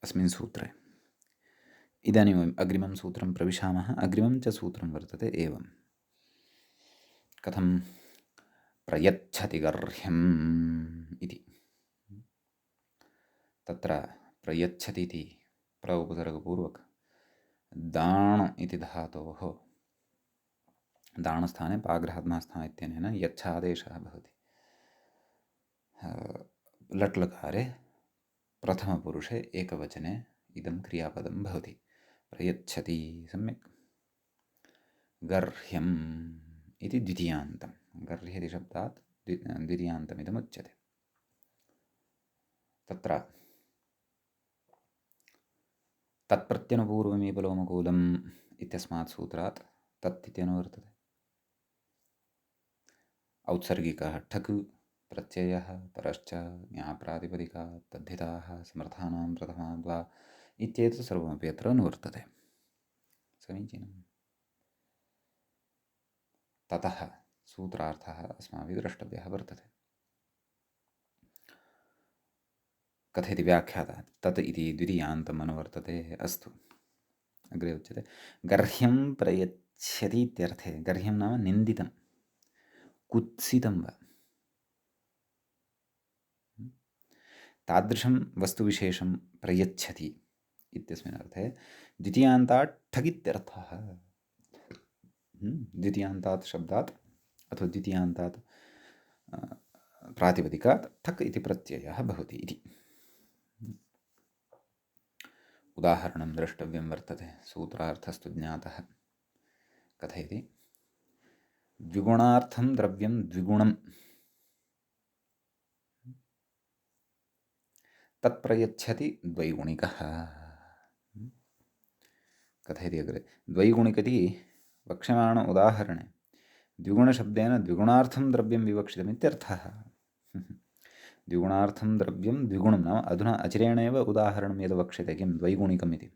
अस्मिन् सूत्रे। इदानीम् अग्रिमं सूत्रं प्रविशामः। अग्रिमं च सूत्रं वर्तते एवं। कथं? प्रयच्छति गर्ह्यम् इति। तत्र प्रयच्छति इति उपसर्गपूर्वक दाण इति धातोः दाणस्थाने पाग्रहात्मस्थान इत्यनेन यच्छादेशः भवति। लट्लकारे प्रथमपुरुषे एकवचने इदं क्रियापदं भवति। प्रयच्छति। सम्यक्। गर्ह्यम् इति द्वितीयान्तं। गर्ह्य इति शब्दात् द्वितीयान्तमिदमुच्यते। तत्र तत्प्रत्यनुपूर्वमीपलोमकूलम् इत्यस्मात् सूत्रात् तत् इत्यनुवर्तते। औत्सर्गिकः ठक् प्रत्ययः परश्च ज्ञाप्रातिपदिकात् तद्धिताः समर्थानां प्रथमाद्वा इत्येतत् सर्वमपि अत्र अनुवर्तते। समीचीनम्। ततः सूत्रार्थः अस्माभिः द्रष्टव्यः वर्तते। कथयति व्याख्यातात् तत् इति द्वितीयान्तम् अनुवर्तते। अस्तु, अग्रे उच्यते गर्ह्यं प्रयच्छति इत्यर्थे। गर्ह्यं नाम निन्दितं, कुत्सितं वा तादृशं वस्तुविशेषं प्रयच्छति इत्यस्मिन् अर्थे द्वितीयान्तात् ठक् इत्यर्थः। द्वितीयान्तात् शब्दात् अथवा द्वितीयान्तात् प्रातिपदिकात् ठक् इति प्रत्ययः भवति इति। उदाहरणं द्रष्टव्यं वर्तते, सूत्रार्थस्तु ज्ञातः। कथयति द्विगुणार्थं द्रव्यं द्विगुणं तत्प्रयच्छति द्वैगुणिकः। कथयति अग्रे द्वैगुणिकति वक्ष्यमाण उदाहरणे द्विगुणशब्देन द्विगुणार्थं द्रव्यं विवक्षितमित्यर्थः। द्विगुणार्थं द्रव्यं द्विगुणं नाम अधुना अचिरेणेव उदाहरणं यद् वक्ष्यते किं द्वैगुणिकम् इति।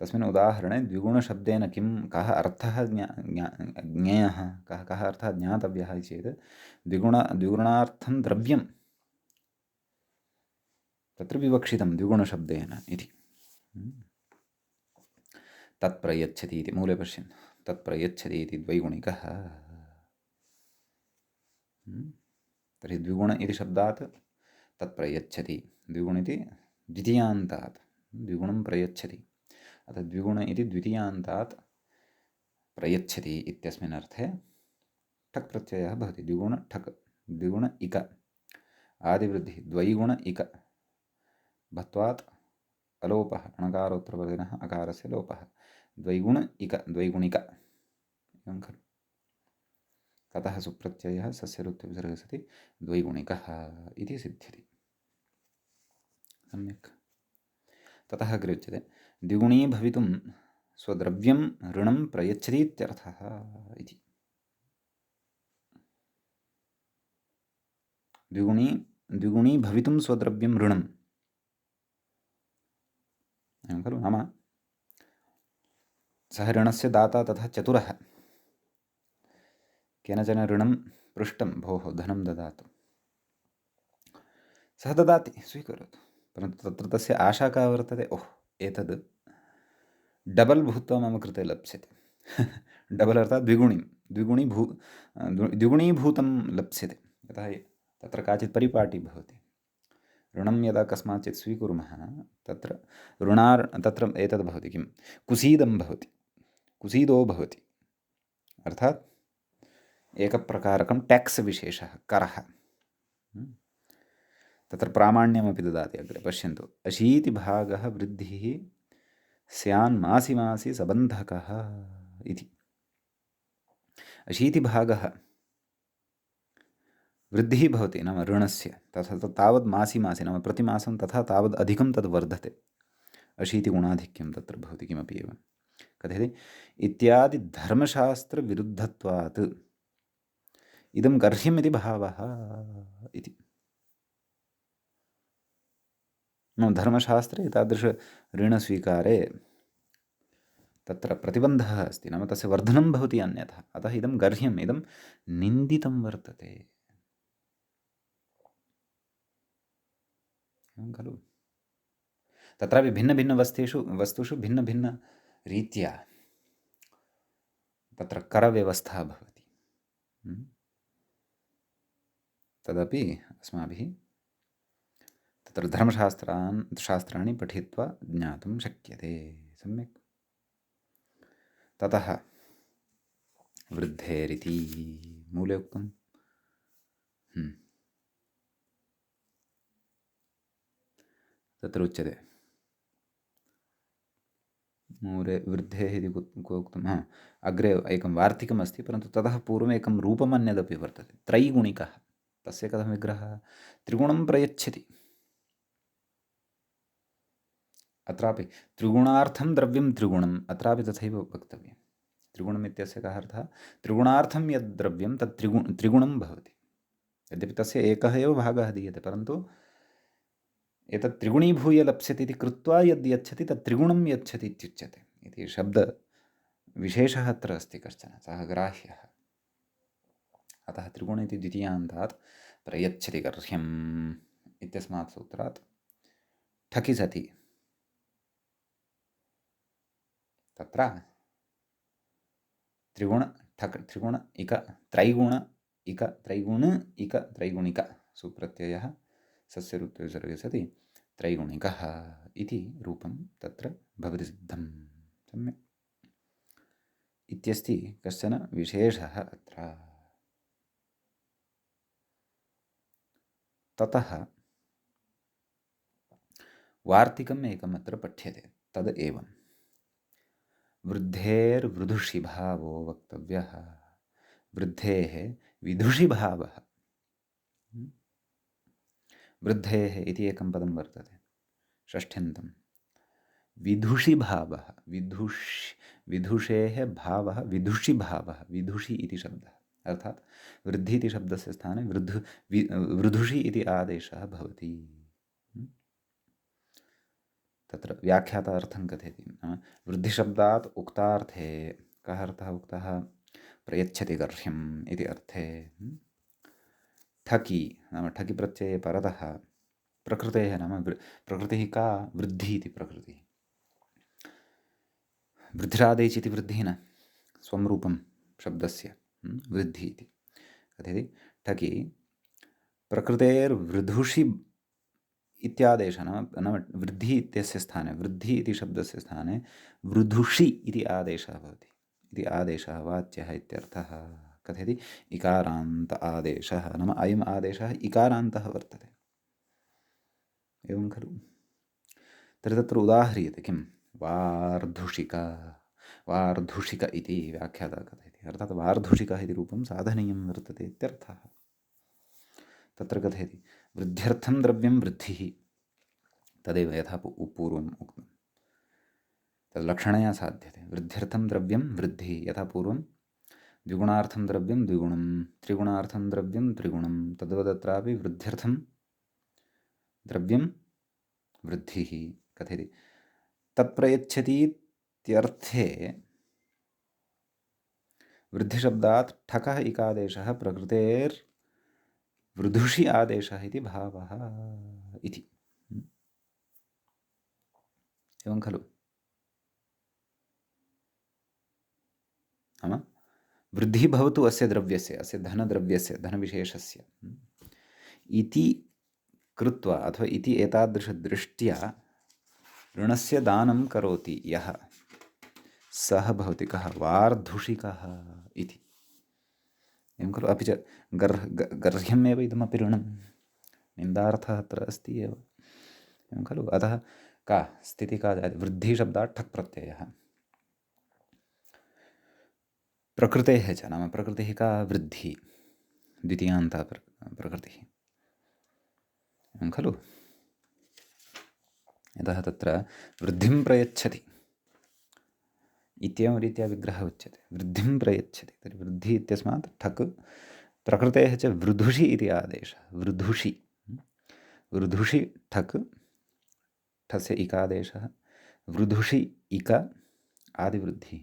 तस्मिन् उदाहरणे द्विगुणशब्देन किं कः अर्थः ज्ञेयः, कः अर्थः ज्ञातव्यः इति चेत् द्विगुणार्थं द्रव्यं तत्र विवक्षितं द्विगुणशब्देन इति। तत्प्रयच्छति इति मूले पश्यन्तु, तत्प्रयच्छति इति द्वैगुणिकः। तर्हि द्विगुण इति शब्दात् तत्प्रयच्छति, द्विगुण इति द्वितीयान्तात् द्विगुणं प्रयच्छति, अतः द्विगुण इति द्वितीयान्तात् प्रयच्छति इत्यस्मिन् अर्थे ठक् प्रत्ययः भवति। द्विगुण ठक्, द्विगुण इक आदिवृद्धिः, द्वैगुण इक भत्वात् अलोपः, अणकारोत्तरवर्तिनः अकारस्य लोपः, द्वैगुण इक द्वैगुणिक एवं खलु। ततः सुप्रत्ययः सस्यरुत्विसर्गः सति द्वैगुणिकः इति सिद्ध्यति। सम्यक्। ततः अग्रे उच्यते द्विगुणी भवितुं स्वद्रव्यं ऋणं प्रयच्छति इत्यर्थः इति। द्विगुणी भवितुं स्वद्रव्यं ऋणम् एवं खलु। नाम सः ऋणस्य दाता तथा चतुरः, केनचन ऋणं पृष्टं भोः धनं ददातु, सः ददाति स्वीकरोतु, परन्तु तत्र तस्य आशा का वर्तते, ओह् एतद् डबल् भूत्वा मम कृते लप्स्यते। डबल् अर्थात् द्विगुणीभूतं लप्स्यते। यतः तत्र काचित् परिपाटी भवति। ऋणं यदा कस्माच्चित् स्वीकुर्मः तत्र तत्र एतद् भवति किं, कुसीदं भवति, कुसीदो भवति, अर्थात् एकप्रकारकं ट्याक्स् विशेषः, करः। तत्र प्रामाण्यमपि ददाति अग्रे पश्यन्तु। अशीतिभागः वृद्धिः स्यान् मासि मासि सबन्धकः इति। अशीतिभागः वृद्धिः भवति नाम ऋणस्य, तथा तावद् मासि मासि नाम प्रतिमासं तथा तावद् अधिकं तद् वर्धते। अशीतिगुणाधिक्यं तत्र भवति किमपि एवं। कथयति इत्यादि धर्मशास्त्रविरुद्धत्वात् इदं गर्ह्यम् इति भावः इति। धर्मशास्त्रे एतादृश ऋणस्वीकारे तत्र प्रतिबन्धः अस्ति, नाम तस्य वर्धनं भवति अन्यथा, अतः इदं गर्ह्यम्, इदं निन्दितं वर्तते खलु। तत्रापि भिन्नभिन्नवस्तुषु भिन्नभिन्नरीत्या तत्र करव्यवस्था भवति। तदपि अस्माभिः तत्र धर्मशास्त्राणि पठित्वा ज्ञातुं शक्यते। सम्यक्। ततः वृद्धेरिति मूले उक्तं। तत्र उच्यते मूले वृद्धेः इति उक्तं। अग्रे एकं वार्तिकमस्ति, परन्तु ततः पूर्वम् एकं रूपमन्यदपि वर्तते, त्रैगुणिकः। तस्य कथं विग्रहः, त्रिगुणं प्रयच्छति। अत्रापि त्रिगुणार्थं द्रव्यं त्रिगुणम्, अत्रापि तथैव वक्तव्यं। त्रिगुणम् इत्यस्य कः अर्थः, त्रिगुणार्थं यद् द्रव्यं तत् त्रिगुणं भवति। यद्यपि तस्य एकः एव भागः दीयते, परन्तु एतत् त्रिगुणीभूय लप्स्यति इति कृत्वा यद् यच्छति तत् त्रिगुणं यच्छति इत्युच्यते इति शब्दविशेषः अत्र अस्ति कश्चन, सः ग्राह्यः। अतः त्रिगुण इति द्वितीयान्तात् प्रयच्छति गर्ह्यम् इत्यस्मात् सूत्रात् ठकि सति तत्र त्रिगुण ठक् त्रिगुण इक त्रैगुण इक त्रैगुण इक त्रैगुणिक सुप्रत्ययः सस्य ऋत्विसर्गे सति त्रैगुणिकः इति रूपं तत्र भवति सिद्धं। सम्यक् इत्यस्ति कश्चन विशेषः अत्र। ततः वार्तिकम् एकम् अत्र पठ्यते तद् एवं वृद्धेर्वृधुषि भावो वक्तव्यः। वृद्धेः विधुषि भावः। वृद्धेः इति एकं पदं वर्तते षष्ठ्यन्तं। विधुषि भावः विधुषेः भावः विधुषि भावः विधुषि इति शब्दः अर्थात् वृद्धि इति शब्दस्य स्थाने वृधुषि इति आदेशः भवति। तत्र व्याख्यातार्थं कथयति नाम वृद्धिशब्दात् उक्तार्थे कः अर्थः उक्तः प्रयच्छति गर्ह्यम् इति अर्थे ठकि नाम ठकि प्रत्यये परतः प्रकृतेः नाम प्रकृतिः का वृद्धिः इति प्रकृतिः वृद्धिरादेशि इति वृद्धिः न स्वं रूपं शब्दस्य वृद्धिः इति कथयति ठकि प्रकृतेर्वृधुषि इत्यादेशः नाम वृद्धिः इत्यस्य स्थाने वृद्धिः इति शब्दस्य स्थाने वृधुषि इति आदेशः भवति। इति आदेशः वाच्यः इत्यर्थः। कथयति इकारान्त आदेशः नाम अयम् आदेशः इकारान्तः वर्तते एवं खलु। तर्हि तत्र उदाह्रियते किं वार्धुषिक वार्धुषिक इति व्याख्याता कथयति अर्थात् वार्धुषिकः इति रूपं साधनीयं वर्तते इत्यर्थः। तत्र कथयति वृद्ध्यर्थं द्रव्यं वृद्धिः तदेव यथा पूर्वम् उक्तं तद् लक्षणया साध्यते। वृद्ध्यर्थं द्रव्यं वृद्धिः यथा पूर्वं द्विगुणार्थं द्रव्यं द्विगुणं त्रिगुणार्थं द्रव्यं त्रिगुणं तद्वदत्रापि वृद्ध्यर्थं द्रव्यं वृद्धिः कथयति। तत्प्रयच्छति इत्यर्थे वृद्धिशब्दात् ठकः इकादेशः प्रकृतेर्वृधुषि आदेशः इति भावः इति एवं खलु। नाम वृद्धिः भवतु अस्य द्रव्यस्य अस्य धनद्रव्यस्य धनविशेषस्य इति कृत्वा अथवा इति एतादृशदृष्ट्या ऋणस्य दानं करोति यः सः भवति कः वार्धुषिकः इति एवं खलु। अपि च गर्ह्यमेव इदमपि ऋणं निन्दार्थः अत्र अस्ति एव एवं खलु। अतः का स्थितिः का जायते वृद्धिशब्दात् ठक् प्रत्ययः प्रकृतेः च नाम प्रकृतिः का वृद्धिः द्वितीयान्ता प्रकृतिः एवं खलु। यतः तत्र वृद्धिं प्रयच्छति इत्येवं रीत्या विग्रहः उच्यते वृद्धिं प्रयच्छति तर्हि वृद्धिः इत्यस्मात् ठक् प्रकृतेः च वृधुषि इति आदेशः वृधुषि वृधुषि ठक् ठस्य इकादेशः वृधुषि इक आदिवृद्धिः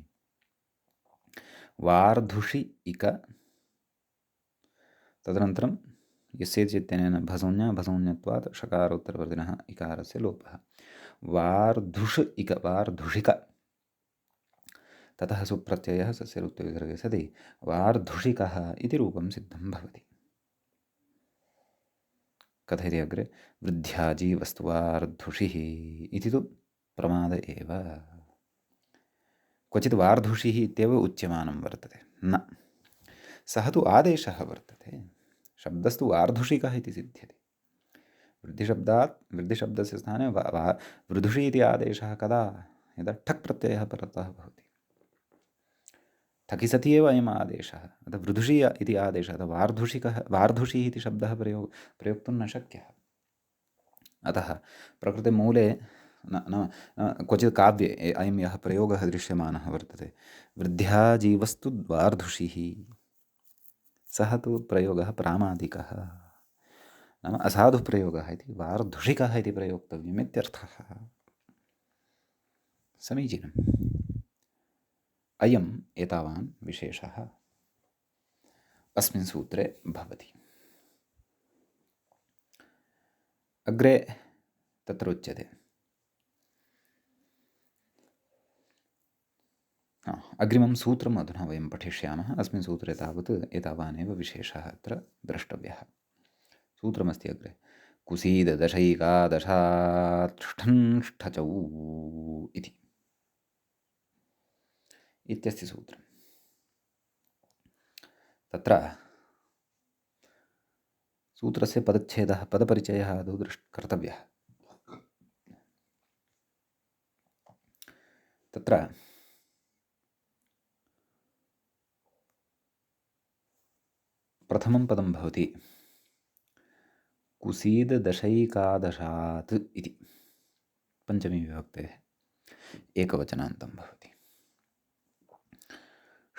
वार्धुषि इक तदनन्तरं यस्येत्यनेन भसौन्यत्वात् षकारोत्तरवर्तिनः इकारस्य लोपः वार्धुष इक वार्धुषिक ततः सुप्रत्ययः सस्य ऋत्विसर्गे सति वार्धुषिकः इति रूपं सिद्धं भवति। कथयति अग्रे वृद्ध्याजी वस्तुवार्धुषिः इति तु प्रमाद एव क्वचित् वार्धुषिः इत्येव उच्यमानं वर्तते न सः तु आदेशः वर्तते शब्दस्तु वार्धुषिकः इति सिद्ध्यति। वृद्धिशब्दस्य स्थाने वृधुषि इति आदेशः कदा यदा ठक् प्रत्ययः परतः भवति ठकि सति एव अयम् आदेशः अतः वृधुषि इति आदेशः अतः वार्धुषिः इति शब्दः प्रयोक्तुं न शक्यः। अतः प्रकृतिमूले न क्वचित् काव्ये अयं यः प्रयोगः दृश्यमानः वर्तते वृद्ध्या जीवस्तु वार्धुषिः सः तु प्रयोगः प्रामादिकः नाम असाधुप्रयोगः इति वार्धुषिकः इति प्रयोक्तव्यम् इत्यर्थः। समीचीनम् अयम् एतावान् विशेषः अस्मिन् सूत्रे भवति। अग्रे तत्र उच्यते। अग्रिमं सूत्रम् अधुना वयं पठिष्यामः। अस्मिन् सूत्रे तावत् एतावानेव विशेषः अत्र द्रष्टव्यः। सूत्रमस्ति अग्रे कुसीदशैकादशाष्ठञ्ष्ठचौ इति इत्यस्ति सूत्रम्। तत्र सूत्रस्य पदच्छेदः पदपरिचयः आदौ कर्तव्यः। तत्र प्रथमं पदं भवति कुसीदशैकादशात् इति पञ्चमी विभक्तेः एकवचनान्तं भवति।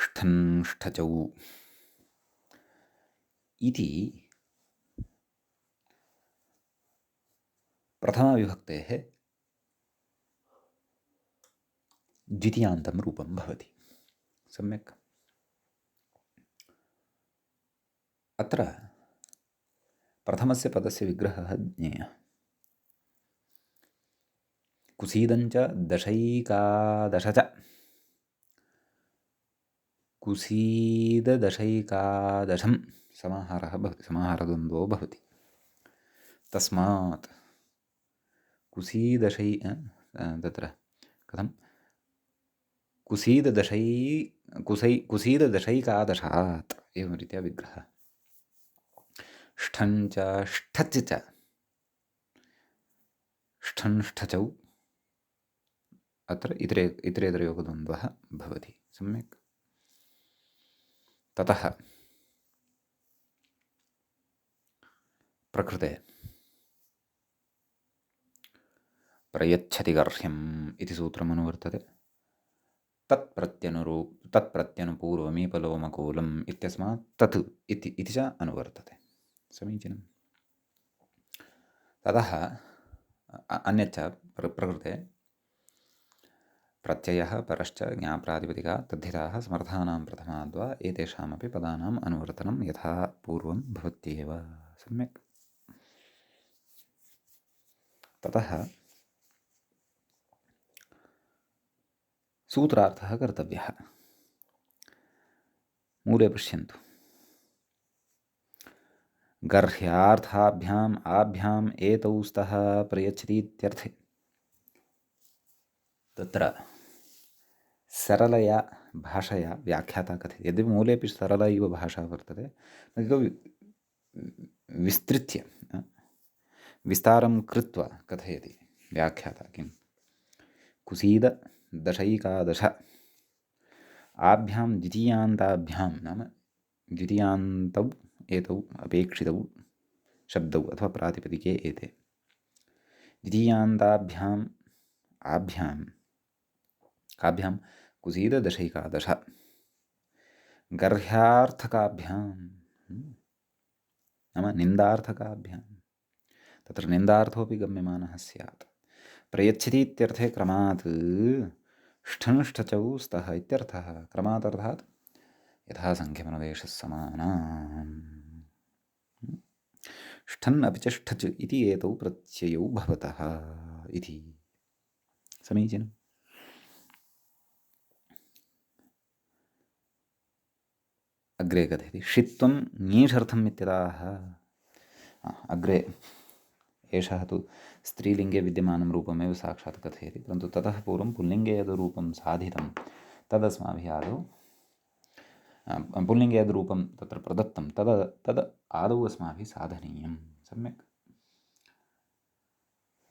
ष्ठञ्ष्ठचौ इति प्रथमाविभक्तेः द्वितीयान्तं रूपं भवति। सम्यक्। अत्र प्रथमस्य पदस्य विग्रहः ज्ञेयः। कुसीदञ्च दशैकादश च कुसीदशैकादशं समाहारः भवति, समाहारद्वन्द्वो भवति। तस्मात् तत्र कथं कुसीदशैकादशात् एवं रीत्या विग्रहः। ष्ठञ्च ष्ठच् च ष्ठञ्ष्ठचौ अत्र इतरेतरयोगद्वन्द्वः भवति। सम्यक्। ततः प्रकृते प्रयच्छति गर्ह्यम् इति सूत्रमनुवर्तते। तत्प्रत्यनुपूर्वमीपलोमकूलम् इत्यस्मात् तत् इति च अनुवर्तते। समीचीनं। ततः अन्यच्च प्रकृते प्रत्ययः परश्च ज्ञाप्रातिपदिका तद्धिताः समर्थानां प्रथमाद्वा एतेषामपि पदानाम् अनुवर्तनं यथा पूर्वं भवत्येव। सम्यक्। ततः सूत्रार्थः कर्तव्यः। मूले पश्यन्तु। गर्ह्यार्थाभ्याम् आभ्याम् एतौ स्तः प्रयच्छति इत्यर्थे। तत्र सरलया भाषया व्याख्याता कथयति। यद्यपि मूलेपि सरला इव भाषा वर्तते, विस्तृत्य विस्तारं कृत्वा कथयति व्याख्याता। किं कुसीद दशैकादश आभ्यां द्वितीयान्ताभ्यां नाम द्वितीयान्तौ एतौ अपेक्षितौ शब्दौ अथवा प्रातिपदिके एते द्वितीयान्ताभ्याम् आभ्यां काभ्यां कुसीददशैकादश गर्ह्यार्थकाभ्यां नाम निन्दार्थकाभ्यां तत्र निन्दार्थोऽपि गम्यमानः स्यात्। प्रयच्छति इत्यर्थे क्रमात् ष्ठञ्ष्ठचौ स्तः इत्यर्थः। क्रमात् अर्थात् यथा सङ्ख्यमनुदेशः समानाम्। ष्ठन् अपि च ष्ठच् इति एतौ प्रत्ययौ भवतः इति। समीचीनम्। अग्रे कथयति षित्वं ङीषर्थम् इत्यदाः। अग्रे एषः तु स्त्रीलिङ्गे विद्यमानं रूपमेव साक्षात् कथयति, परन्तु ततः पूर्वं पुल्लिङ्गे यद् रूपं साधितं तदस्माभिः आदौ पुल्लिङ्गे यद् रूपं तत्र प्रदत्तं तद् आदौ अस्माभिः साधनीयं। सम्यक्।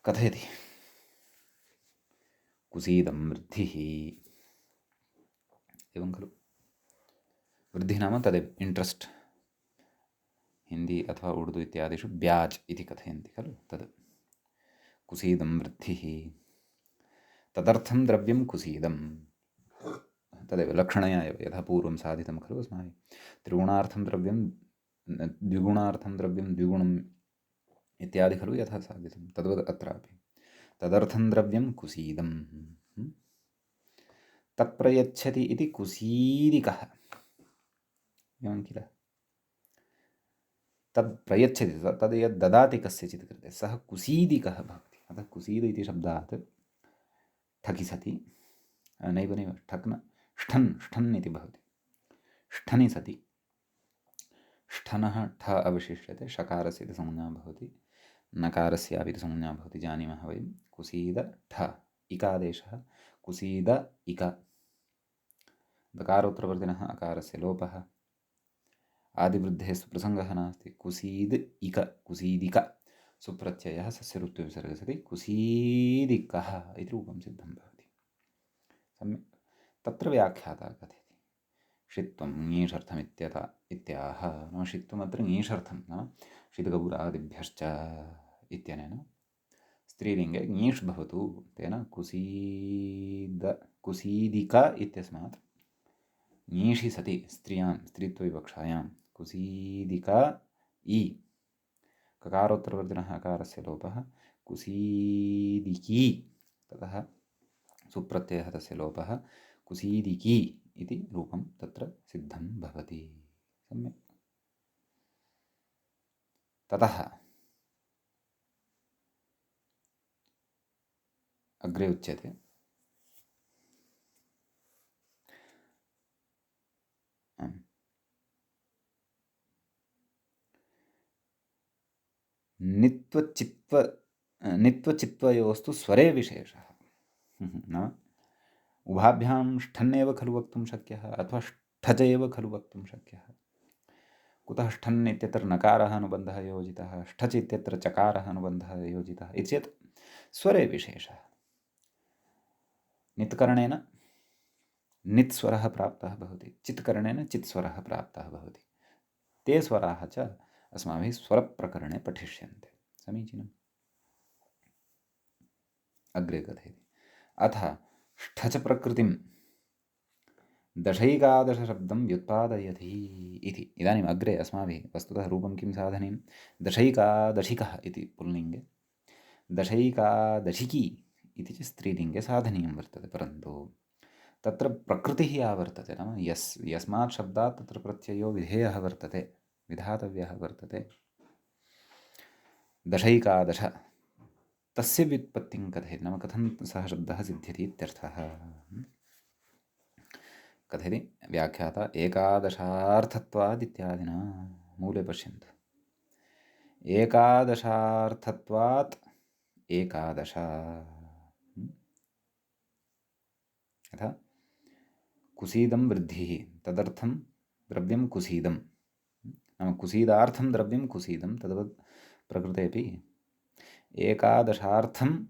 कथयति कुसीदं वृद्धिः एवं खलु। वृद्धिः नाम तदेव इण्ट्रेस्ट्। हिन्दी अथवा उर्दू इत्यादिषु ब्याज् इति कथयन्ति खलु तद्। कुसीदं वृद्धिः तदर्थं द्रव्यं कुसीदं तदेव लक्षणया एव यथा पूर्वं साधितं खलु अस्माभिः। त्रिगुणार्थं द्रव्यं द्विगुणार्थं द्रव्यं द्विगुणम् इत्यादि खलु यथा साधितं तद्वत् अत्रापि तदर्थं द्रव्यं कुसीदं तत्प्रयच्छति इति कुसीदिकः एवं किल। तद् प्रयच्छति, तद् यद् ददाति कस्यचित् कृते सः कुसीदिकः भवति। अतः कुसीद इति शब्दात् ठकि सति, नैव नैव ठक् न, ष्ठन् ष्ठन् इति भवति। ष्ठनि सति ष्ठनः ठ अवशिष्यते, षकारस्य इति संज्ञा भवति, नकारस्यापि इति संज्ञा भवति, जानीमः वयं। कुसीद ठ इकादेशः, कुसीद इक, दकारोत्तरवर्तिनः अकारस्य लोपः, आदिवृद्धेः सुप्रसङ्गः नास्ति, कुसीद इक कुसीदिक, सुप्रत्ययः सस्य ऋत्वविसर्गः सति कुसीदिकः इति रूपं सिद्धं भवति। सम्यक्। तत्र व्याख्याता कथयति षित्वं ङीषर्थमित्याह, नाम षित्वम् अत्र ङीषर्थं, नाम षितगौरादिभ्यश्च इत्यनेन स्त्रीलिङ्गे ङीष् भवतु, तेन कुसीदिक इत्यस्मात् ङीषि सति स्त्रियां स्त्रीत्वविवक्षायां कुसीदिक इ, ककारोत्तरवर्तिनः अकारस्य लोपः, कुसीदिकी, ततः सुप्रत्ययः तस्य लोपः, कुसीदिकी इति रूपं तत्र सिद्धं भवति। सम्यक्। ततः अग्रे उच्यते नित्वचित्वयोस्तु स्वरे विशेषः। नाम उभाभ्यां ष्ठन्नेव खलु वक्तुं शक्यः, अथवा ष्ठज एव खलु वक्तुं शक्यः। कुतः ष्ठन् इत्यत्र नकारः अनुबन्धः योजितः, ष्ठच् इत्यत्र चकारः अनुबन्धः योजितः इति चेत् स्वरे विशेषः। नित्करणेन नित्स्वरः प्राप्तः भवति, चित्करणेन चित्स्वरः प्राप्तः भवति। ते स्वराः च अस्माभिः स्वरप्रकरणे पठिष्यन्ते। समीचीनम्। अग्रे कथयति अथ ष्ठच प्रकृतिं दशैकादशशब्दं व्युत्पादयति इति। इदानीम् अग्रे अस्माभिः वस्तुतः रूपं किं साधनीयं, दशैकादशिकः इति पुल्लिङ्गे, दशैकादशिकी इति च स्त्रीलिङ्गे साधनीयं वर्तते। परन्तु तत्र प्रकृतिः या वर्तते, नाम यस्मात् शब्दात् तत्र प्रत्ययो विधेयः वर्तते, विधातव्यः वर्तते, दशैकादश, तस्य व्युत्पत्तिं कथयति, नाम कथं सः शब्दः सिद्ध्यति इत्यर्थः। कथयति व्याख्याता एकादशार्थत्वाद् इत्यादिना। मूले पश्यन्तु, एकादशार्थत्वात् एकादश, यथा कुसीदं वृद्धिः, तदर्थं द्रव्यं कुसीदं, नाम कुसीदार्थं द्रव्यं कुसीदं, तद्वत् प्रकृतेपि एकादशार्थम्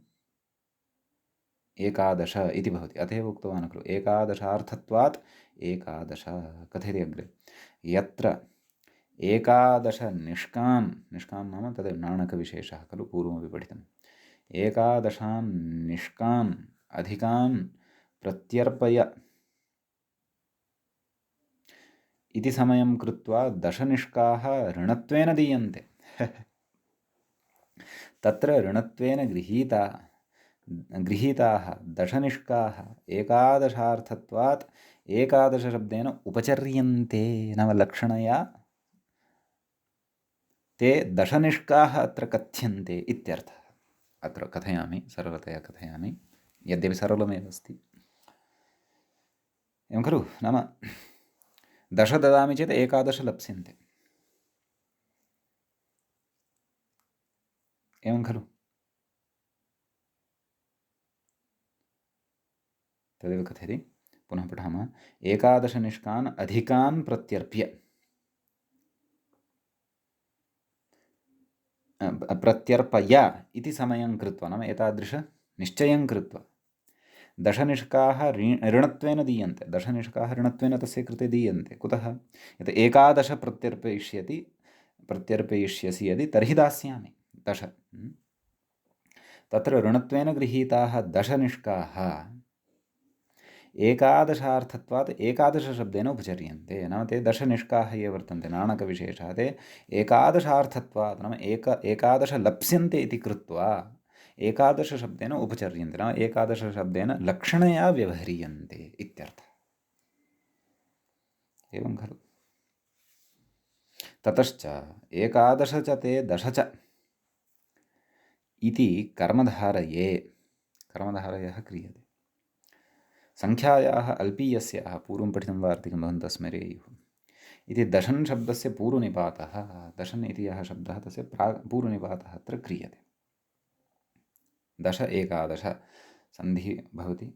एकादश इति भवति। अत एव उक्तवान् खलु एकादशार्थत्वात् एकादश। कथयति अग्रे, यत्र एकादश निष्कान्, निष्कान् नाम तद् नाणकविशेषः खलु, पूर्वमपि पठितम्, एकादशान् निष्कान् अधिकान् प्रत्यर्पय इति समयं कृत्वा दशनिष्काः ऋणत्वेन दीयन्ते। तत्र ऋणत्वेन गृहीताः दशनिष्काः एकादशार्थत्वात् एकादशशब्देन उपचर्यन्ते, नाम लक्षणया ते दशनिष्काः अत्र कथ्यन्ते इत्यर्थः। अत्र कथयामि, सरलतया कथयामि, यद्यपि सरलमेव अस्ति। एवं खलु, नाम दश ददामि चेत् एकादश लप्स्यन्ते, एवं खलु। तदेव कथयति, पुनः पठामः, एकादशनिष्कान् अधिकान् प्रत्यर्प्य, प्रत्यर्पय इति समयं कृत्वा, नाम एतादृशनिश्चयं कृत्वा दशनिष्काः ऋणत्वेन दीयन्ते, दशनिष्काः ऋणत्वेन तस्य कृते दीयन्ते। कुतः, यत् एकादश प्रत्यर्पयिष्यसि यदि तर्हि दास्यामि दश। तत्र ऋणत्वेन गृहीताः दशनिष्काः एकादशार्थत्वात् एकादशशब्देन उपचर्यन्ते, नाम ते दशनिष्काः ये वर्तन्ते, नाणकविशेषः, ते एकादशार्थत्वात्, नाम एकादश लप्स्यन्ते इति कृत्वा एकादशशब्देन उपचर्यन्ते, नाम एकादशशब्देन लक्षणया व्यवह्रियन्ते इत्यर्थः। एवं खलु। ततश्च एकादश च ते दश च इति कर्मधारयः क्रियते। संख्यायाः अल्पीयस्याः पूर्वं पठितं वार्तिकं भवन्तः स्मरेयुः। इति दशन् शब्दस्य पूर्वनिपातः, दशन् इति यः शब्दः तस्य पूर्वनिपातः अत्र क्रियते। दश एकादश सन्धिः भवति,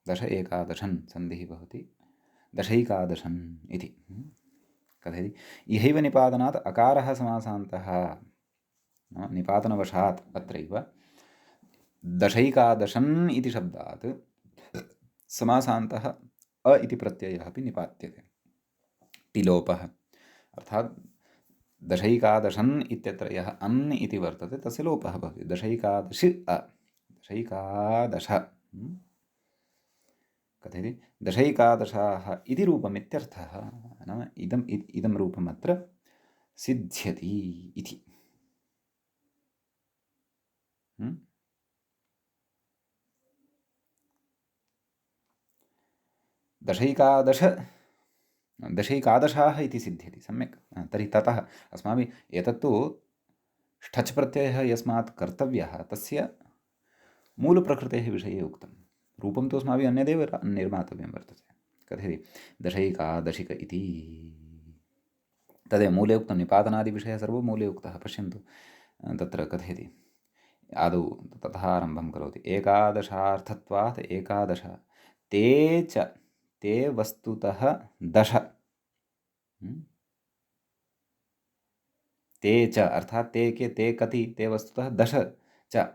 दश एकादशन् सन्धिः भवति, दशैकादशन् इति कथयति। इहैव निपातनात् अकारः समासान्तः, निपातनवशात् अत्रैव दशैकादशन् इति शब्दात् समासान्तः अ इति प्रत्ययः अपि निपात्यते। टिलोपः अर्थात् दशैकादशन् इत्यत्र यः अन् इति वर्तते तस्य लोपः भवति। दशैकादशि दशैकादश कथयति दशैकादशाः इति रूपमित्यर्थः। नाम इदं रूपम् अत्र सिद्ध्यति इति। दशैकादशाः इति सिद्ध्यति। सम्यक्। तर्हि ततः अस्माभिः एतत्तु ष्ठच् प्रत्ययः यस्मात् कर्तव्यः तस्य मूलप्रकृतेः विषये उक्तं। रूपं तु अस्माभिः अन्यदेव निर्मातव्यं वर्तते। कथयति दशैकादशिक इति, तदेव मूले उक्तं। निपातनादिविषयः सर्वं मूले उक्तः। पश्यन्तु तत्र कथयति। आदौ ततः आरम्भं करोति। एकादशार्थत्वात् एकादश ते वस्तुतः दश। ते च अर्थात् ते कति, ते वस्तुतः दश च,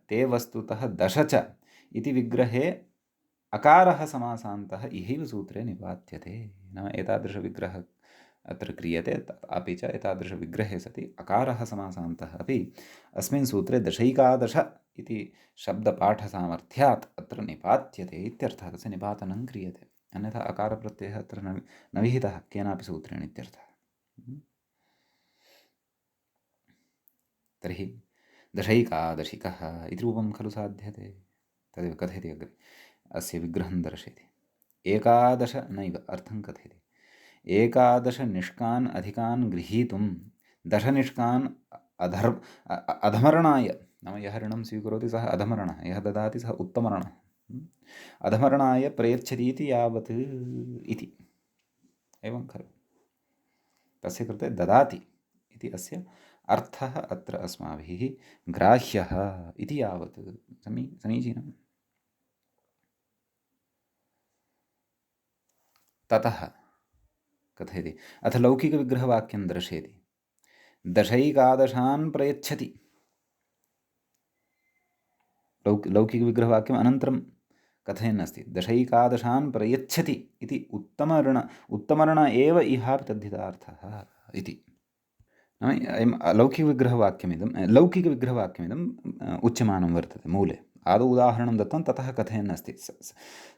ते वस्तुतः दश च इति विग्रहे अकारः समासान्तः इहैव सूत्रे निपात्यते। नाम एतादृशविग्रहः अत्र क्रियते। अपि च एतादृशविग्रहे सति अकारः समासान्तः अपि अस्मिन् सूत्रे दशैकादश इति शब्दपाठसामर्थ्यात् अत्र निपात्यते इत्यर्थः। तस्य निपातनं क्रियते। अन्यथा अकारप्रत्ययः अत्र न विहितः केनापि सूत्रेण इत्यर्थः। तर्हि दशैकादशिकः इति रूपं खलु साध्यते। तदेव कथयति अग्रे। अस्य विग्रहं दर्शयति। एकादश नैव अर्थं कथयति। एकादशनिष्कान् अधिकान् गृहीतुं दशनिष्कान् अधमरणाय, नाम यः ऋणं स्वीकरोति सः अधमरणः, यः ददाति सः उत्तमरणः, अधमरणाय प्रयच्छति इति यावत् इति। एवं खलु। तस्य कृते ददाति इति अस्य अर्थः अत्र अस्माभिः ग्राह्यः इति यावत् समीचीनम्। ततः कथयति। अथ लौकिकविग्रहवाक्यं दर्शयति। दशैकादशान् प्रयच्छति। लौकिकविग्रहवाक्यम् अनन्तरं कथयन् अस्ति। दशैकादशान् प्रयच्छति इति उत्तमऋण एव इहापि तद्धितार्थः इति। अयम् लौकिकविग्रहवाक्यमिदम् उच्यमानं वर्तते मूले। आदौ उदाहरणं दत्तं, ततः कथयन् अस्ति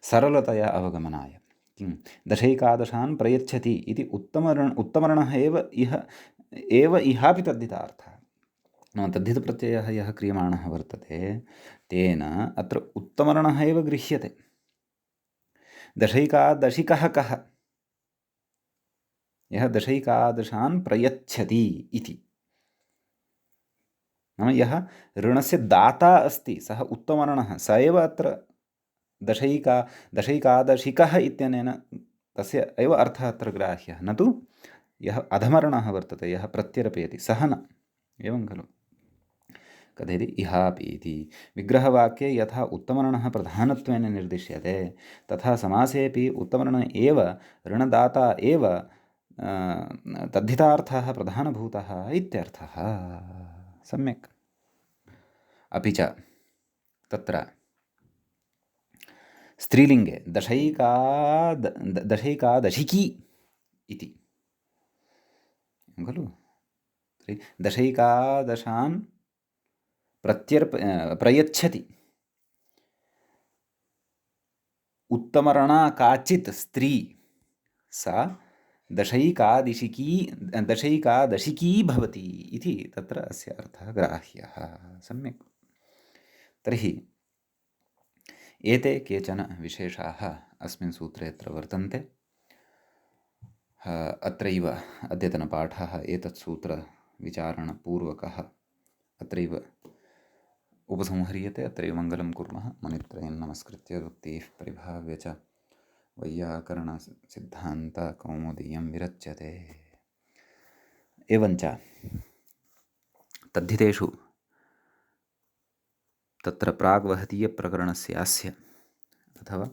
सरलतया अवगमनाय। किं दशैकादशान् प्रयच्छति इति उत्तमरणः एव इहापि तद्धितार्थः। नाम तद्धितप्रत्ययः यः क्रियमाणः वर्तते तेन अत्र उत्तमरणः एव गृह्यते। दशैकादशिकः कः? यः दशैकादशान् प्रयच्छति इति। नाम यः ऋणस्य दाता अस्ति सः उत्तमरणः, स एव अत्र दशैकादशिकः इत्यनेन तस्य एव अर्थः अत्र ग्राह्यः, न तु यः अधमरणः वर्तते, यः प्रत्यर्पयति सः न। एवं खलु। कथयति इहापि इति। विग्रहवाक्ये यथा उत्तमरणः प्रधानत्वेन निर्दिश्यते तथा समासेपि उत्तमरण एव ऋणदाता एव तद्धितार्थः प्रधानभूतः इत्यर्थः। सम्यक्। अपि च तत्र स्त्रीलिङ्गे दशैकादशिकी इति खलु। दशैकादशान् प्रयच्छति। उत्तमरणा काचित् स्त्री सा दशैकादशिकी भवति इति तत्र अस्य अर्थः ग्राह्यः। सम्यक्। तर्हि एते केचन विशेषाः अस्मिन् सूत्रे अत्र वर्तन्ते। अत्रैव अद्यतनपाठः एतत् सूत्रविचारणपूर्वकः अत्रैव उपसंह्रियते। अत्रैव मङ्गलं कुर्मः। मुनित्रयं नमस्कृत्य उक्तिः परिभाव्य च वैयाकरणसिद्धान्तकौमुदीयं विरच्यते। एवञ्च तद्धितेषु तत्र प्राग्वहतीयप्रकरणस्यास्य अथवा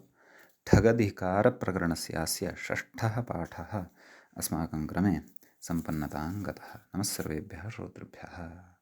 ठगधिकारप्रकरणस्यास्य षष्ठः पाठः अस्माकं क्रमे सम्पन्नतां गतः। नमः सर्वेभ्यः श्रोतृभ्यः।